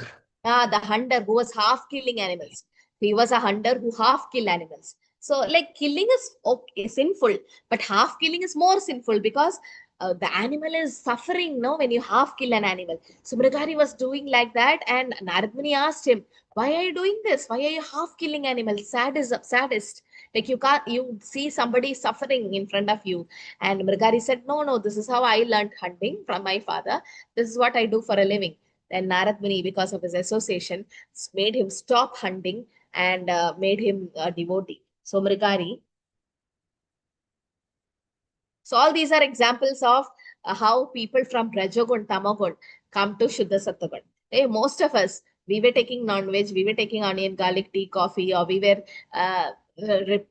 The hunter who was half killing animals. He was a hunter who half kill animals. So, like, killing is okay, sinful, but half killing is more sinful because the animal is suffering, no, when you half kill an animal. So Mrigari was doing like that, and Narad Muni asked him, "Why are you doing this? Why are you half killing animals? Sadist. Like you see somebody suffering in front of you." And Mrigari said, "No, no, this is how I learned hunting from my father. This is what I do for a living." Then Narad Muni, because of his association, made him stop hunting and made him a devotee. So Mrigari. So all these are examples of how people from Rajagun, Tamagun come to Shuddha Sattvagun. Most of us, we were taking non-veg, we were taking onion, garlic tea, coffee, or we were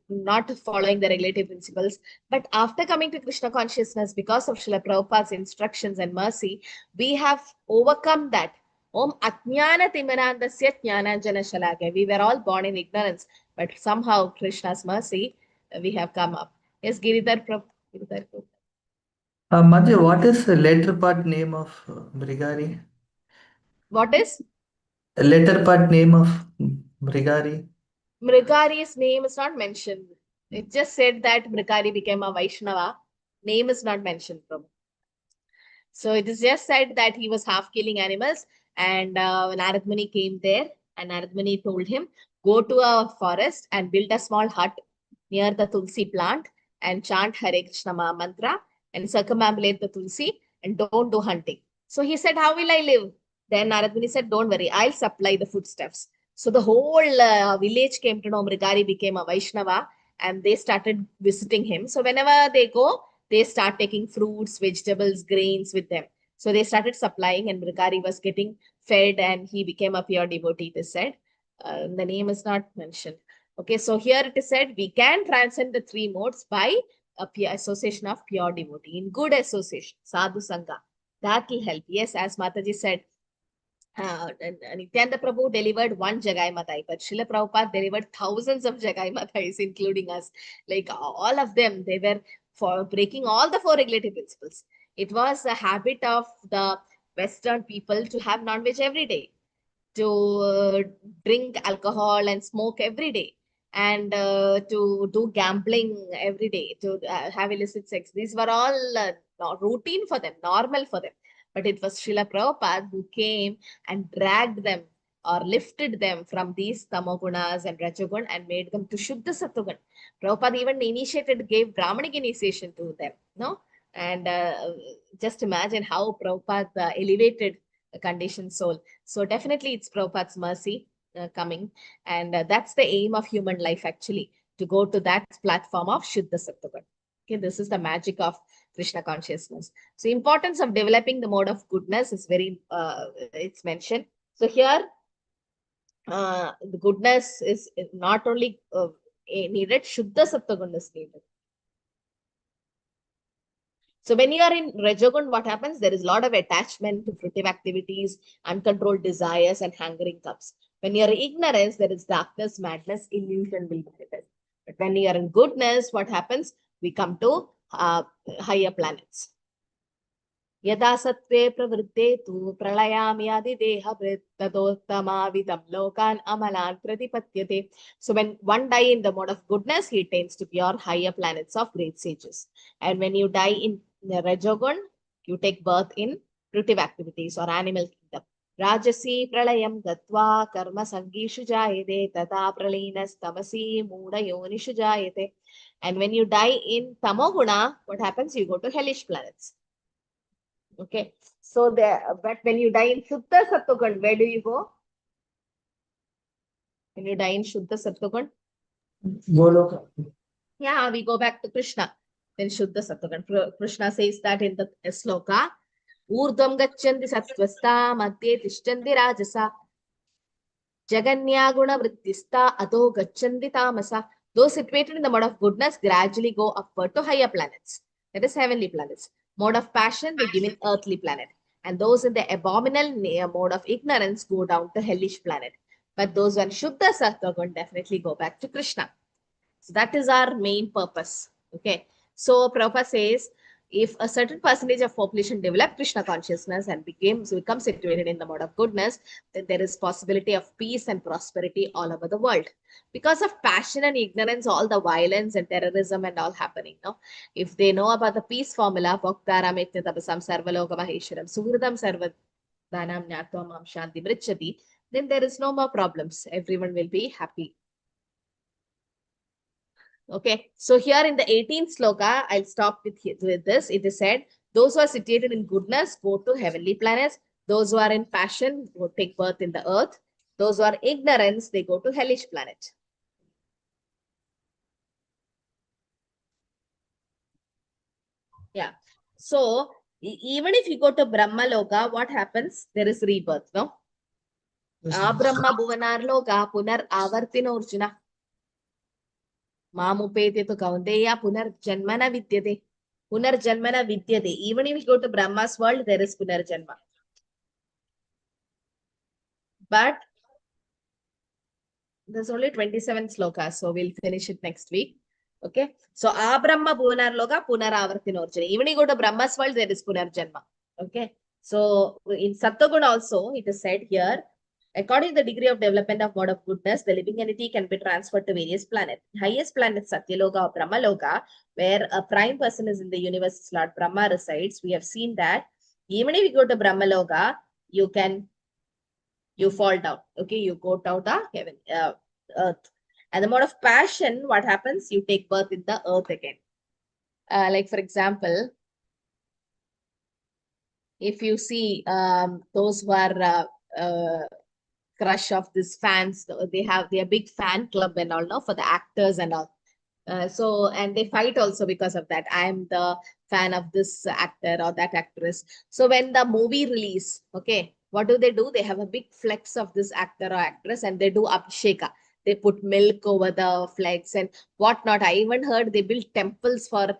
not following the regulative principles. But after coming to Krishna consciousness, because of Srila Prabhupada's instructions and mercy, we have overcome that. Om Atnyana Timirandasya Jnananjana Shalakya. We were all born in ignorance, but somehow Krishna's mercy, we have come up. Yes, Giridhar Prabhu. Madhu, what is the later part name of Brigari? What is? The later part name of Brigari? Mrigari's name is not mentioned. It just said that Mrigari became a Vaishnava. Name is not mentioned from. So it is just said that he was half killing animals, and Narad Muni came there, and Narad Muni told him, go to a forest and build a small hut near the Tulsi plant and chant Hare Krishna mantra and circumambulate the Tulsi and don't do hunting. So he said, how will I live? Then Narad Muni said, don't worry, I'll supply the foodstuffs. So the whole village came to know Mrigari became a Vaishnava, and they started visiting him. So whenever they go, they start taking fruits, vegetables, grains with them. So they started supplying, and Mrigari was getting fed, and he became a pure devotee, they said. The name is not mentioned. Okay, so here it is said we can transcend the three modes by a association of pure devotee, in good association, sadhu sangha. That will help. Yes, as Mataji said, Nityananda Prabhu delivered one Jagai Matai, but Srila Prabhupada delivered thousands of Jagai Matais, including us. Like all of them, they were for breaking all the four regulative principles. It was a habit of the Western people to have non-veg every day, to drink alcohol and smoke every day, and to do gambling every day, to have illicit sex. These were all routine for them, normal for them. But it was Srila Prabhupada who came and dragged them or lifted them from these tamogunas and rajagun and made them to Shuddha Sattvagun. Prabhupada even initiated, gave Brahmanic initiation to them, no? And just imagine how Prabhupada elevated the conditioned soul. So definitely it's Prabhupada's mercy coming. And that's the aim of human life, actually, to go to that platform of Shuddha Sattvagun. Okay, this is the magic of Krishna consciousness. So importance of developing the mode of goodness is very, it's mentioned. So here, the goodness is not only needed, Shuddha Sattvagun is needed. So when you are in Rajagun, what happens? There is a lot of attachment to fruitive activities, uncontrolled desires, and hungering cups. When you are in ignorance, there is darkness, madness, illusion will manifest. But when you are in goodness, what happens? We come to higher planets. Yada sattve pravritte tu pralayam yadi deha vrittadotamavidam lokan amalan pratipatyate. So when one die in the mode of goodness, he tends to pure higher planets of great sages. And when you die in the Rajogun, you take birth in primitive activities or animal kingdom. Rajasi pralayam gatva karma sangishu jayate tata pralinas tamasi muda yonishu jayate. And when you die in Tamoguna, what happens? You go to hellish planets. Okay. So there, but when you die in Shuddha Sattvagun, where do you go? When you die in Shuddha Sattvagun? Goloka. Yeah, we go back to Krishna. Then Shuddha Sattvagun. Krishna says that in the sloka. Urdhvam gacchandi sattvasta madhye tishchandi rajasa jaganya guna vrittista adho gacchandi tamasa. Those situated in the mode of goodness gradually go upward to higher planets. That is heavenly planets. Mode of passion, they give in earthly planet. And those in the abominable mode of ignorance go down to hellish planet. But those on Shuddha Sattvagun definitely go back to Krishna. So that is our main purpose. Okay. So Prabhupada says, if a certain percentage of population develop Krishna consciousness and become situated in the mode of goodness, then there is possibility of peace and prosperity all over the world. Because of passion and ignorance, all the violence and terrorism and all happening. No? If they know about the peace formula, Bhaktaram Etyatabasam Sarvaloka Maheshwaram Suhridam Sarvadanam Nyatvam Shanti Mrichati, then there is no more problems. Everyone will be happy. Okay, so here in the 18th sloka, I'll stop with this. It is said, those who are situated in goodness go to heavenly planets. Those who are in passion go take birth in the earth. Those who are ignorance, they go to hellish planet. Yeah. So even if you go to Brahma Loka, what happens? There is rebirth, no? Brahma Bhuvanar Loka Punar Avartino Urjuna. Mamupete to Kaundeya Punar Janmana Vidyate. Punar Janmana Vidyate. Even if you go to Brahma's world, there is Punar Janma. But there's only 27 slokas, so we'll finish it next week. Okay. So Brahma Bhuvanar Loka Punar Avartino Urjuna. Even if you go to Brahma's world, there is Punar Janma. Okay. So in Sattvagun also, it is said here, according to the degree of development of mode of goodness, the living entity can be transferred to various planets. Highest planet Satyaloka or Brahmaloka, where a prime person is in the universe, Lord Brahma resides. We have seen that even if you go to Brahmaloka, you fall down. Okay, you go down the heaven, earth. And the mode of passion, what happens? You take birth in the earth again. Like for example, if you see those who are crush of this fans, they are big fan club and all, no, for the actors and all. So and they fight also because of that. I am the fan of this actor or that actress. So when the movie release, okay, what do? They have a big flex of this actor or actress and they do abhisheka. They put milk over the flags and whatnot. I even heard they build temples for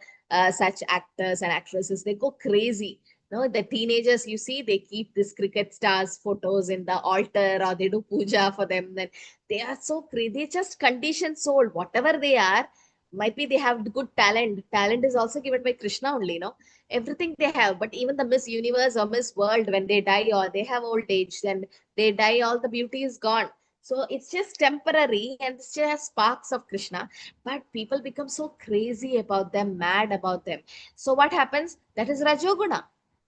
such actors and actresses. They go crazy. No, the teenagers, you see, they keep this cricket stars photos in the altar or they do puja for them. Then they are so crazy. They just conditioned soul, whatever they are. Might be they have good talent. Talent is also given by Krishna only, no? Everything they have. But even the Miss Universe or Miss World, when they die or they have old age, then they die, all the beauty is gone. So it's just temporary and it's just sparks of Krishna. But people become so crazy about them, mad about them. So what happens? That is Rajoguna.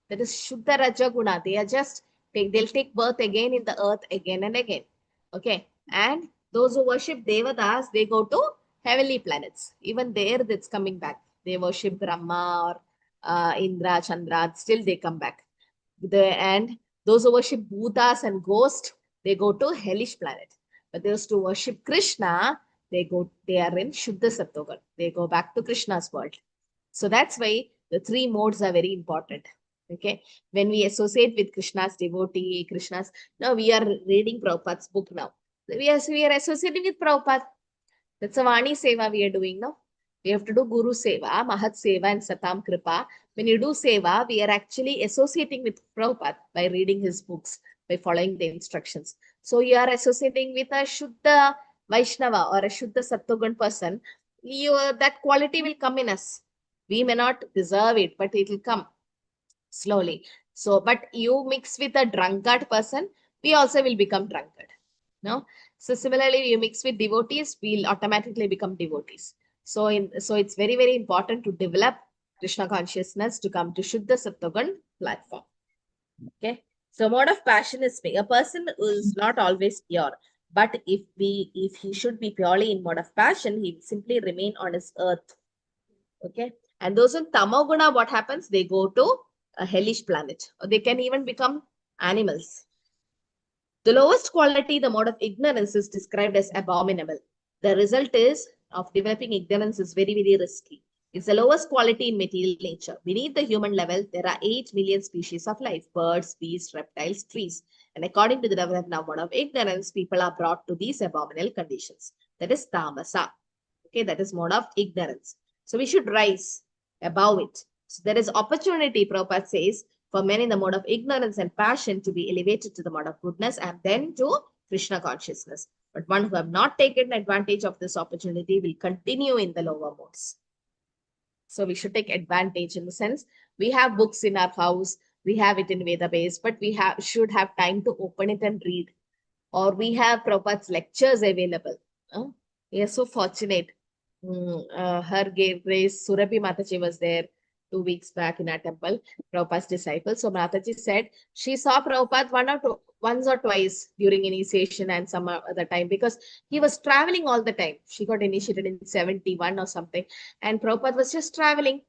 That is Shuddha Rajaguna. They are just, they'll take birth again in the earth again and again. Okay. And those who worship Devatas, they go to heavenly planets. Even there, that's coming back. They worship Brahma or Indra, Chandra, still they come back. And those who worship Bhutas and ghosts, they go to hellish planet. But those who worship Krishna, they are in Shuddha Sattvagun. They go back to Krishna's world. So that's why the three modes are very important. Okay, when we associate with Krishna's devotee, now we are reading Prabhupada's book now. We are associating with Prabhupada. That's a Vani Seva we are doing now. We have to do Guru Seva, Mahat Seva and Satam Kripa. When you do Seva, we are actually associating with Prabhupada by reading his books, by following the instructions. So you are associating with a Shuddha Vaishnava or a Shuddha Sattvagun person. that quality will come in us. We may not deserve it, but it will come slowly. So, but you mix with a drunkard person, we also will become drunkard. No? So similarly, you mix with devotees, we'll automatically become devotees. So it's very, very important to develop Krishna consciousness to come to Shuddha Sattvagun platform. Okay. So mode of passion is a person who is not always pure. But if he should be purely in mode of passion, he will simply remain on his earth. Okay. And those in Tamoguna, what happens? They go to a hellish planet. Or they can even become animals. The lowest quality, the mode of ignorance, is described as abominable. The result is of developing ignorance is very, very risky. It's the lowest quality in material nature. Beneath the human level, there are 8 million species of life: birds, beasts, reptiles, trees. And according to the development mode of ignorance, people are brought to these abominable conditions. That is tamasa. Okay, that is mode of ignorance. So we should rise above it. So there is opportunity, Prabhupada says, for men in the mode of ignorance and passion to be elevated to the mode of goodness and then to Krishna consciousness. But one who have not taken advantage of this opportunity will continue in the lower modes. So we should take advantage in the sense we have books in our house, we have it in Veda base, but we should have time to open it and read. Or we have Prabhupada's lectures available. We are so fortunate. Her grace, Surabhi Mataji was there 2 weeks back in our temple, Prabhupada's disciple. So Mataji said she saw Prabhupada once or twice during initiation and some other time because he was traveling all the time. She got initiated in 71 or something. And Prabhupada was just traveling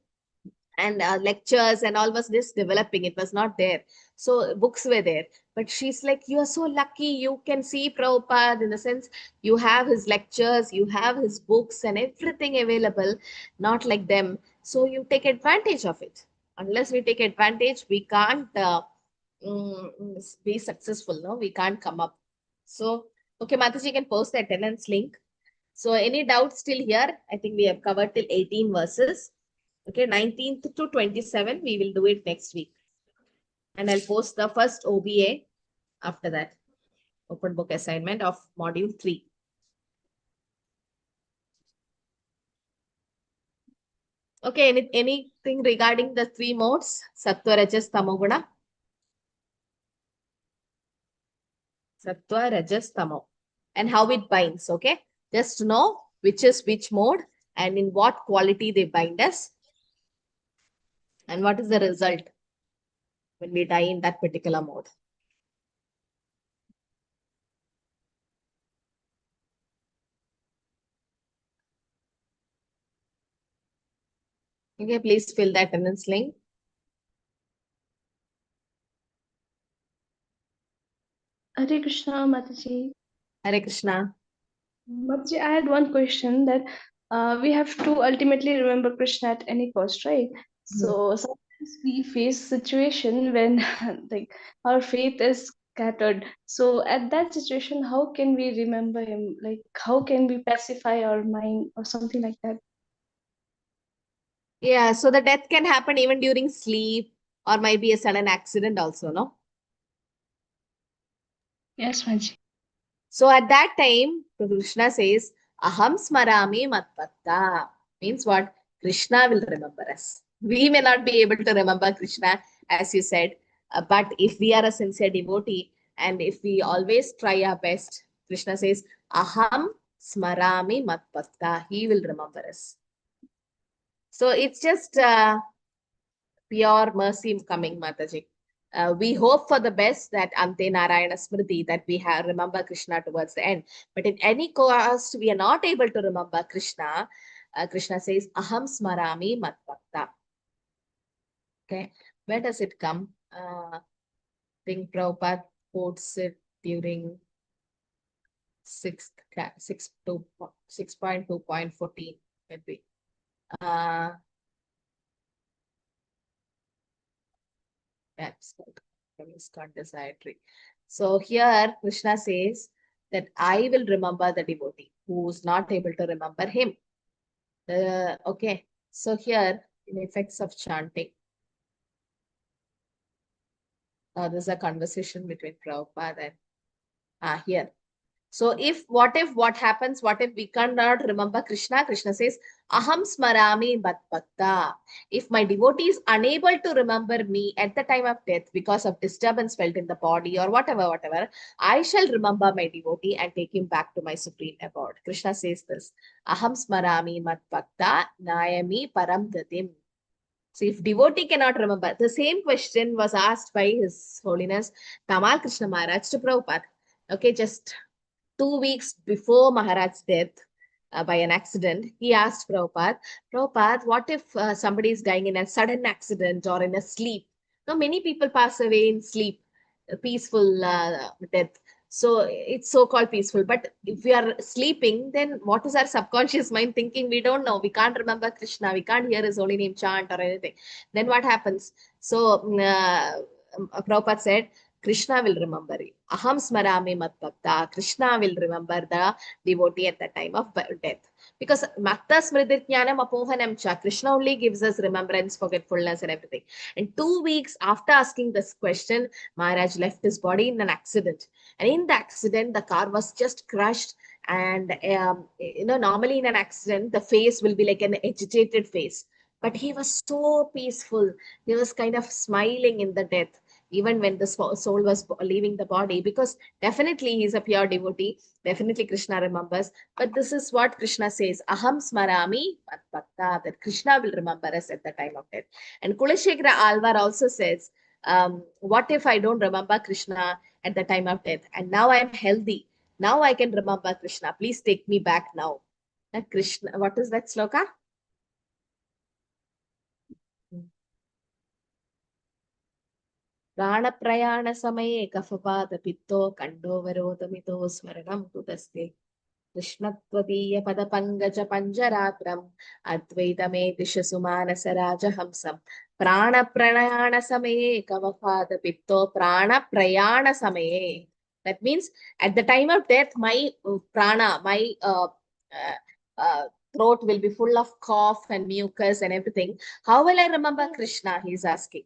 and lectures and all was this developing. It was not there. So books were there. But she's like, you are so lucky. You can see Prabhupada in the sense you have his lectures, you have his books and everything available, not like them. So you take advantage of it. Unless we take advantage, we can't be successful. No, we can't come up. So, okay, Mataji can post the attendance link. So any doubts still here? I think we have covered till 18 verses. Okay, 19th to 27, we will do it next week. And I'll post the first OBA after that. Open book assignment of module 3. Okay, anything regarding the 3 modes? Sattva, Rajas, Tamoguna? Sattva, Rajas, Tamo. And how it binds, okay? Just to know which is which mode and in what quality they bind us. And what is the result when we die in that particular mode. Okay, please fill the attendance link. Hare Krishna, Mataji. Hare Krishna. Mataji, I had one question that we have to ultimately remember Krishna at any cost, right? So sometimes we face situation when like our faith is scattered. So at that situation, how can we remember him? Like how can we pacify our mind or something like that? Yeah, so the death can happen even during sleep or might be a sudden accident also, no? Yes, Mataji. So at that time, Krishna says, Aham smarami matpatta. Means what? Krishna will remember us. We may not be able to remember Krishna, as you said, but if we are a sincere devotee and if we always try our best, Krishna says, Aham smarami matpatta. He will remember us. So it's just pure mercy coming, Mataji. We hope for the best that Ante Narayana Smriti, that we have remember Krishna towards the end. But in any cost, we are not able to remember Krishna. Krishna says, Aham smarami matbhakta. Okay, where does it come? I think Prabhupada quotes it during 6.2.14, maybe. That's desiratory. So here Krishna says that I will remember the devotee who is not able to remember him. Okay, so here in effects of chanting, there's a conversation between Prabhupada and here. So what happens? What if we cannot remember Krishna? Krishna says, Aham smarami mat bhakta. If my devotee is unable to remember me at the time of death because of disturbance felt in the body or whatever, I shall remember my devotee and take him back to my supreme abode. Krishna says this, Aham smarami mat bhakta nayami param gatim. So if devotee cannot remember, the same question was asked by His Holiness Tamal Krishna Maharaj to Prabhupada. Okay, just 2 weeks before Maharaj's death by an accident, he asked Prabhupada, what if somebody is dying in a sudden accident or in a sleep? Now, many people pass away in sleep, a peaceful death. So it's so-called peaceful. But if we are sleeping, then what is our subconscious mind thinking? We don't know. We can't remember Krishna. We can't hear his holy name chant or anything. Then what happens? So Prabhupada said, Krishna will remember you. Aham smarami mat bhakta. Krishna will remember the devotee at the time of death. Because Makta Smriti Jnanam Apohanam Cha. Krishna only gives us remembrance, forgetfulness, and everything. And 2 weeks after asking this question, Maharaj left his body in an accident. And in the accident, the car was just crushed. And normally in an accident, the face will be like an agitated face. But he was so peaceful. He was kind of smiling in the death, even when the soul was leaving the body, because definitely he's a pure devotee. Definitely Krishna remembers. But this is what Krishna says, Aham smarami mat bhakta, that Krishna will remember us at the time of death. And Kulashekara Alvar also says, what if I don't remember Krishna at the time of death? And now I am healthy. Now I can remember Krishna. Please take me back now. Krishna, what is that sloka? प्राणप्रयाण समये कफपादपित्तो कण्डोवरोदमितो स्मरणं कुतस्ते कृष्णत्वदीय पदपङ्कज पञ्जरात्रम् अद्वैतमे दिशसु मानसराजहंसम् प्राणप्रयाण समये कफपादपित्तो प्राणप्रयाण समये. That means at the time of death, my prana, my throat will be full of cough and mucus and everything. How will I remember Krishna? He's asking.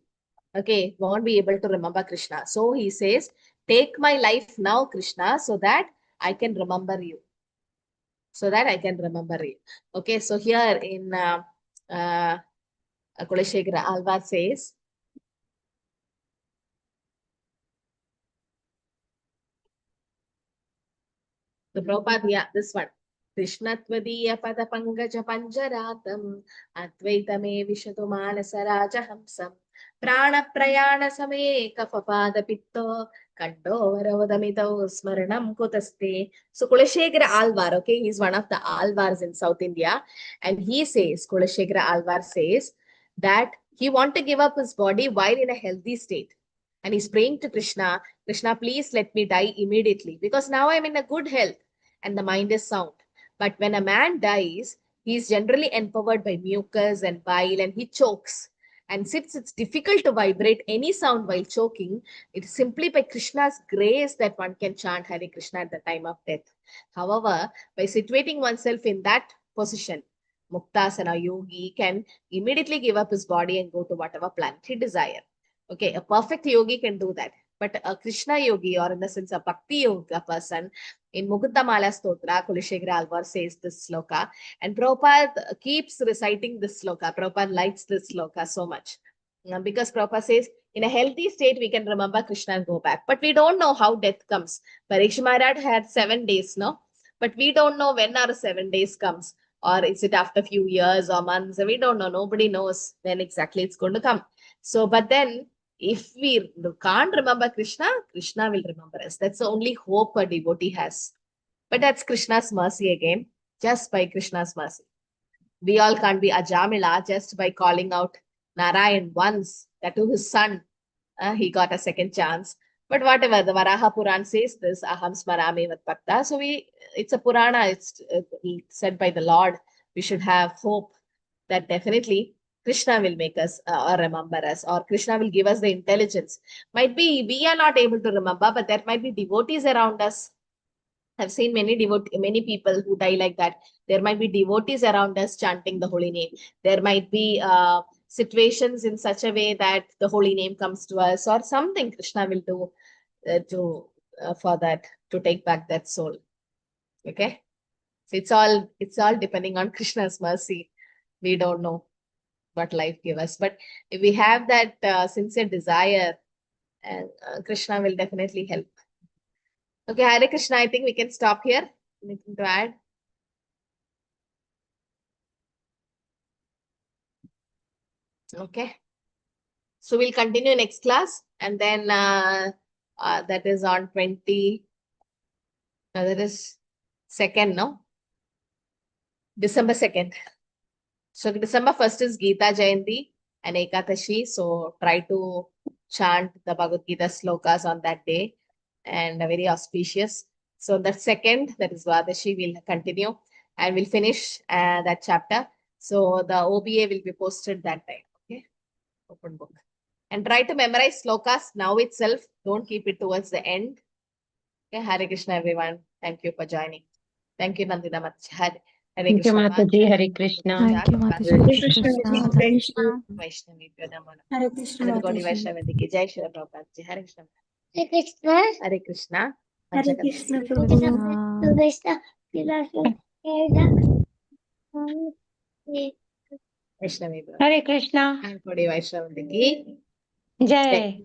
Okay, won't be able to remember Krishna. So he says, take my life now, Krishna, so that I can remember you. So that I can remember you. Okay, so here in Kulashekara Alvar says, the Prabhupada, yeah, this one. Krishnatwadiya pada pangaja panjaratam advaitame vishatu manasa rajahamsam prana prayana same kafapada pitto kandovarodamito smaranam kutaste. So Kulashekara Alvar, okay, he's one of the Alvars in South India, and he says, Kulashekara Alvar says that he want to give up his body while in a healthy state. And he's praying to Krishna, Krishna, please let me die immediately, because now I'm in a good health and the mind is sound. But when a man dies, he is generally empowered by mucus and bile, and he chokes. And since it's difficult to vibrate any sound while choking, it's simply by Krishna's grace that one can chant Hare Krishna at the time of death. However, by situating oneself in that position, Muktasana yogi can immediately give up his body and go to whatever planet he desires. Okay, a perfect yogi can do that. But a Krishna yogi, or in the sense a Bhakti yoga person, in Mukundamala Stotra, Kulashekara Alvar says this sloka, and Prabhupada keeps reciting this sloka. Prabhupada likes this sloka so much. Because Prabhupada says, in a healthy state, we can remember Krishna and go back. But we don't know how death comes. Parikshit Maharaj had 7 days, no? But we don't know when our 7 days comes. Or is it after a few years or months? We don't know. Nobody knows when exactly it's going to come. So, but then, if we can't remember Krishna, Krishna will remember us. That's the only hope a devotee has. But that's Krishna's mercy again, just by Krishna's mercy. We all can't be Ajamila just by calling out Narayan once, that to his son. He got a second chance. But whatever, the Varaha Puran says this, Aham smarami vat bhakta. So it's a Purana, it's said by the Lord. We should have hope that definitely Krishna will make us or remember us, or Krishna will give us the intelligence. Might be we are not able to remember, but there might be devotees around us. I've seen many people who die like that. There might be devotees around us chanting the holy name. There might be situations in such a way that the holy name comes to us, or something Krishna will do for that, to take back that soul. Okay. So it's all depending on Krishna's mercy. We don't know what life gives us. But if we have that sincere desire, and Krishna will definitely help. Okay, Hare Krishna, I think we can stop here. Anything to add? Okay. So we'll continue next class, and then that is on 20. That is 2nd, no? December 2nd. So December 1st is Gita Jayanti and Ekadashi. So try to chant the Bhagavad Gita slokas on that day, and very auspicious. So that 2nd, that is Dwadashi, we'll continue and we'll finish that chapter. So the OBA will be posted that time. Okay, open book. And try to memorize slokas now itself. Don't keep it towards the end. Okay, Hare Krishna, everyone. Thank you for joining. Thank you, Nandina Mataji. Hare Thank you, Krishna. Mataji. Hare Krishna. Thank you, Mataji. Hare Krishna. Vaishnavi Pradamana. Hare Krishna. Anandagodi Vaishnavi ki Jai Shri Prabhupada ji. Hare Krishna. Hare Krishna. Hare Krishna. Hare Krishna. Vaishnavi Prabhupada. Hare Krishna. Anandagodi Vaishnavi ki Jai.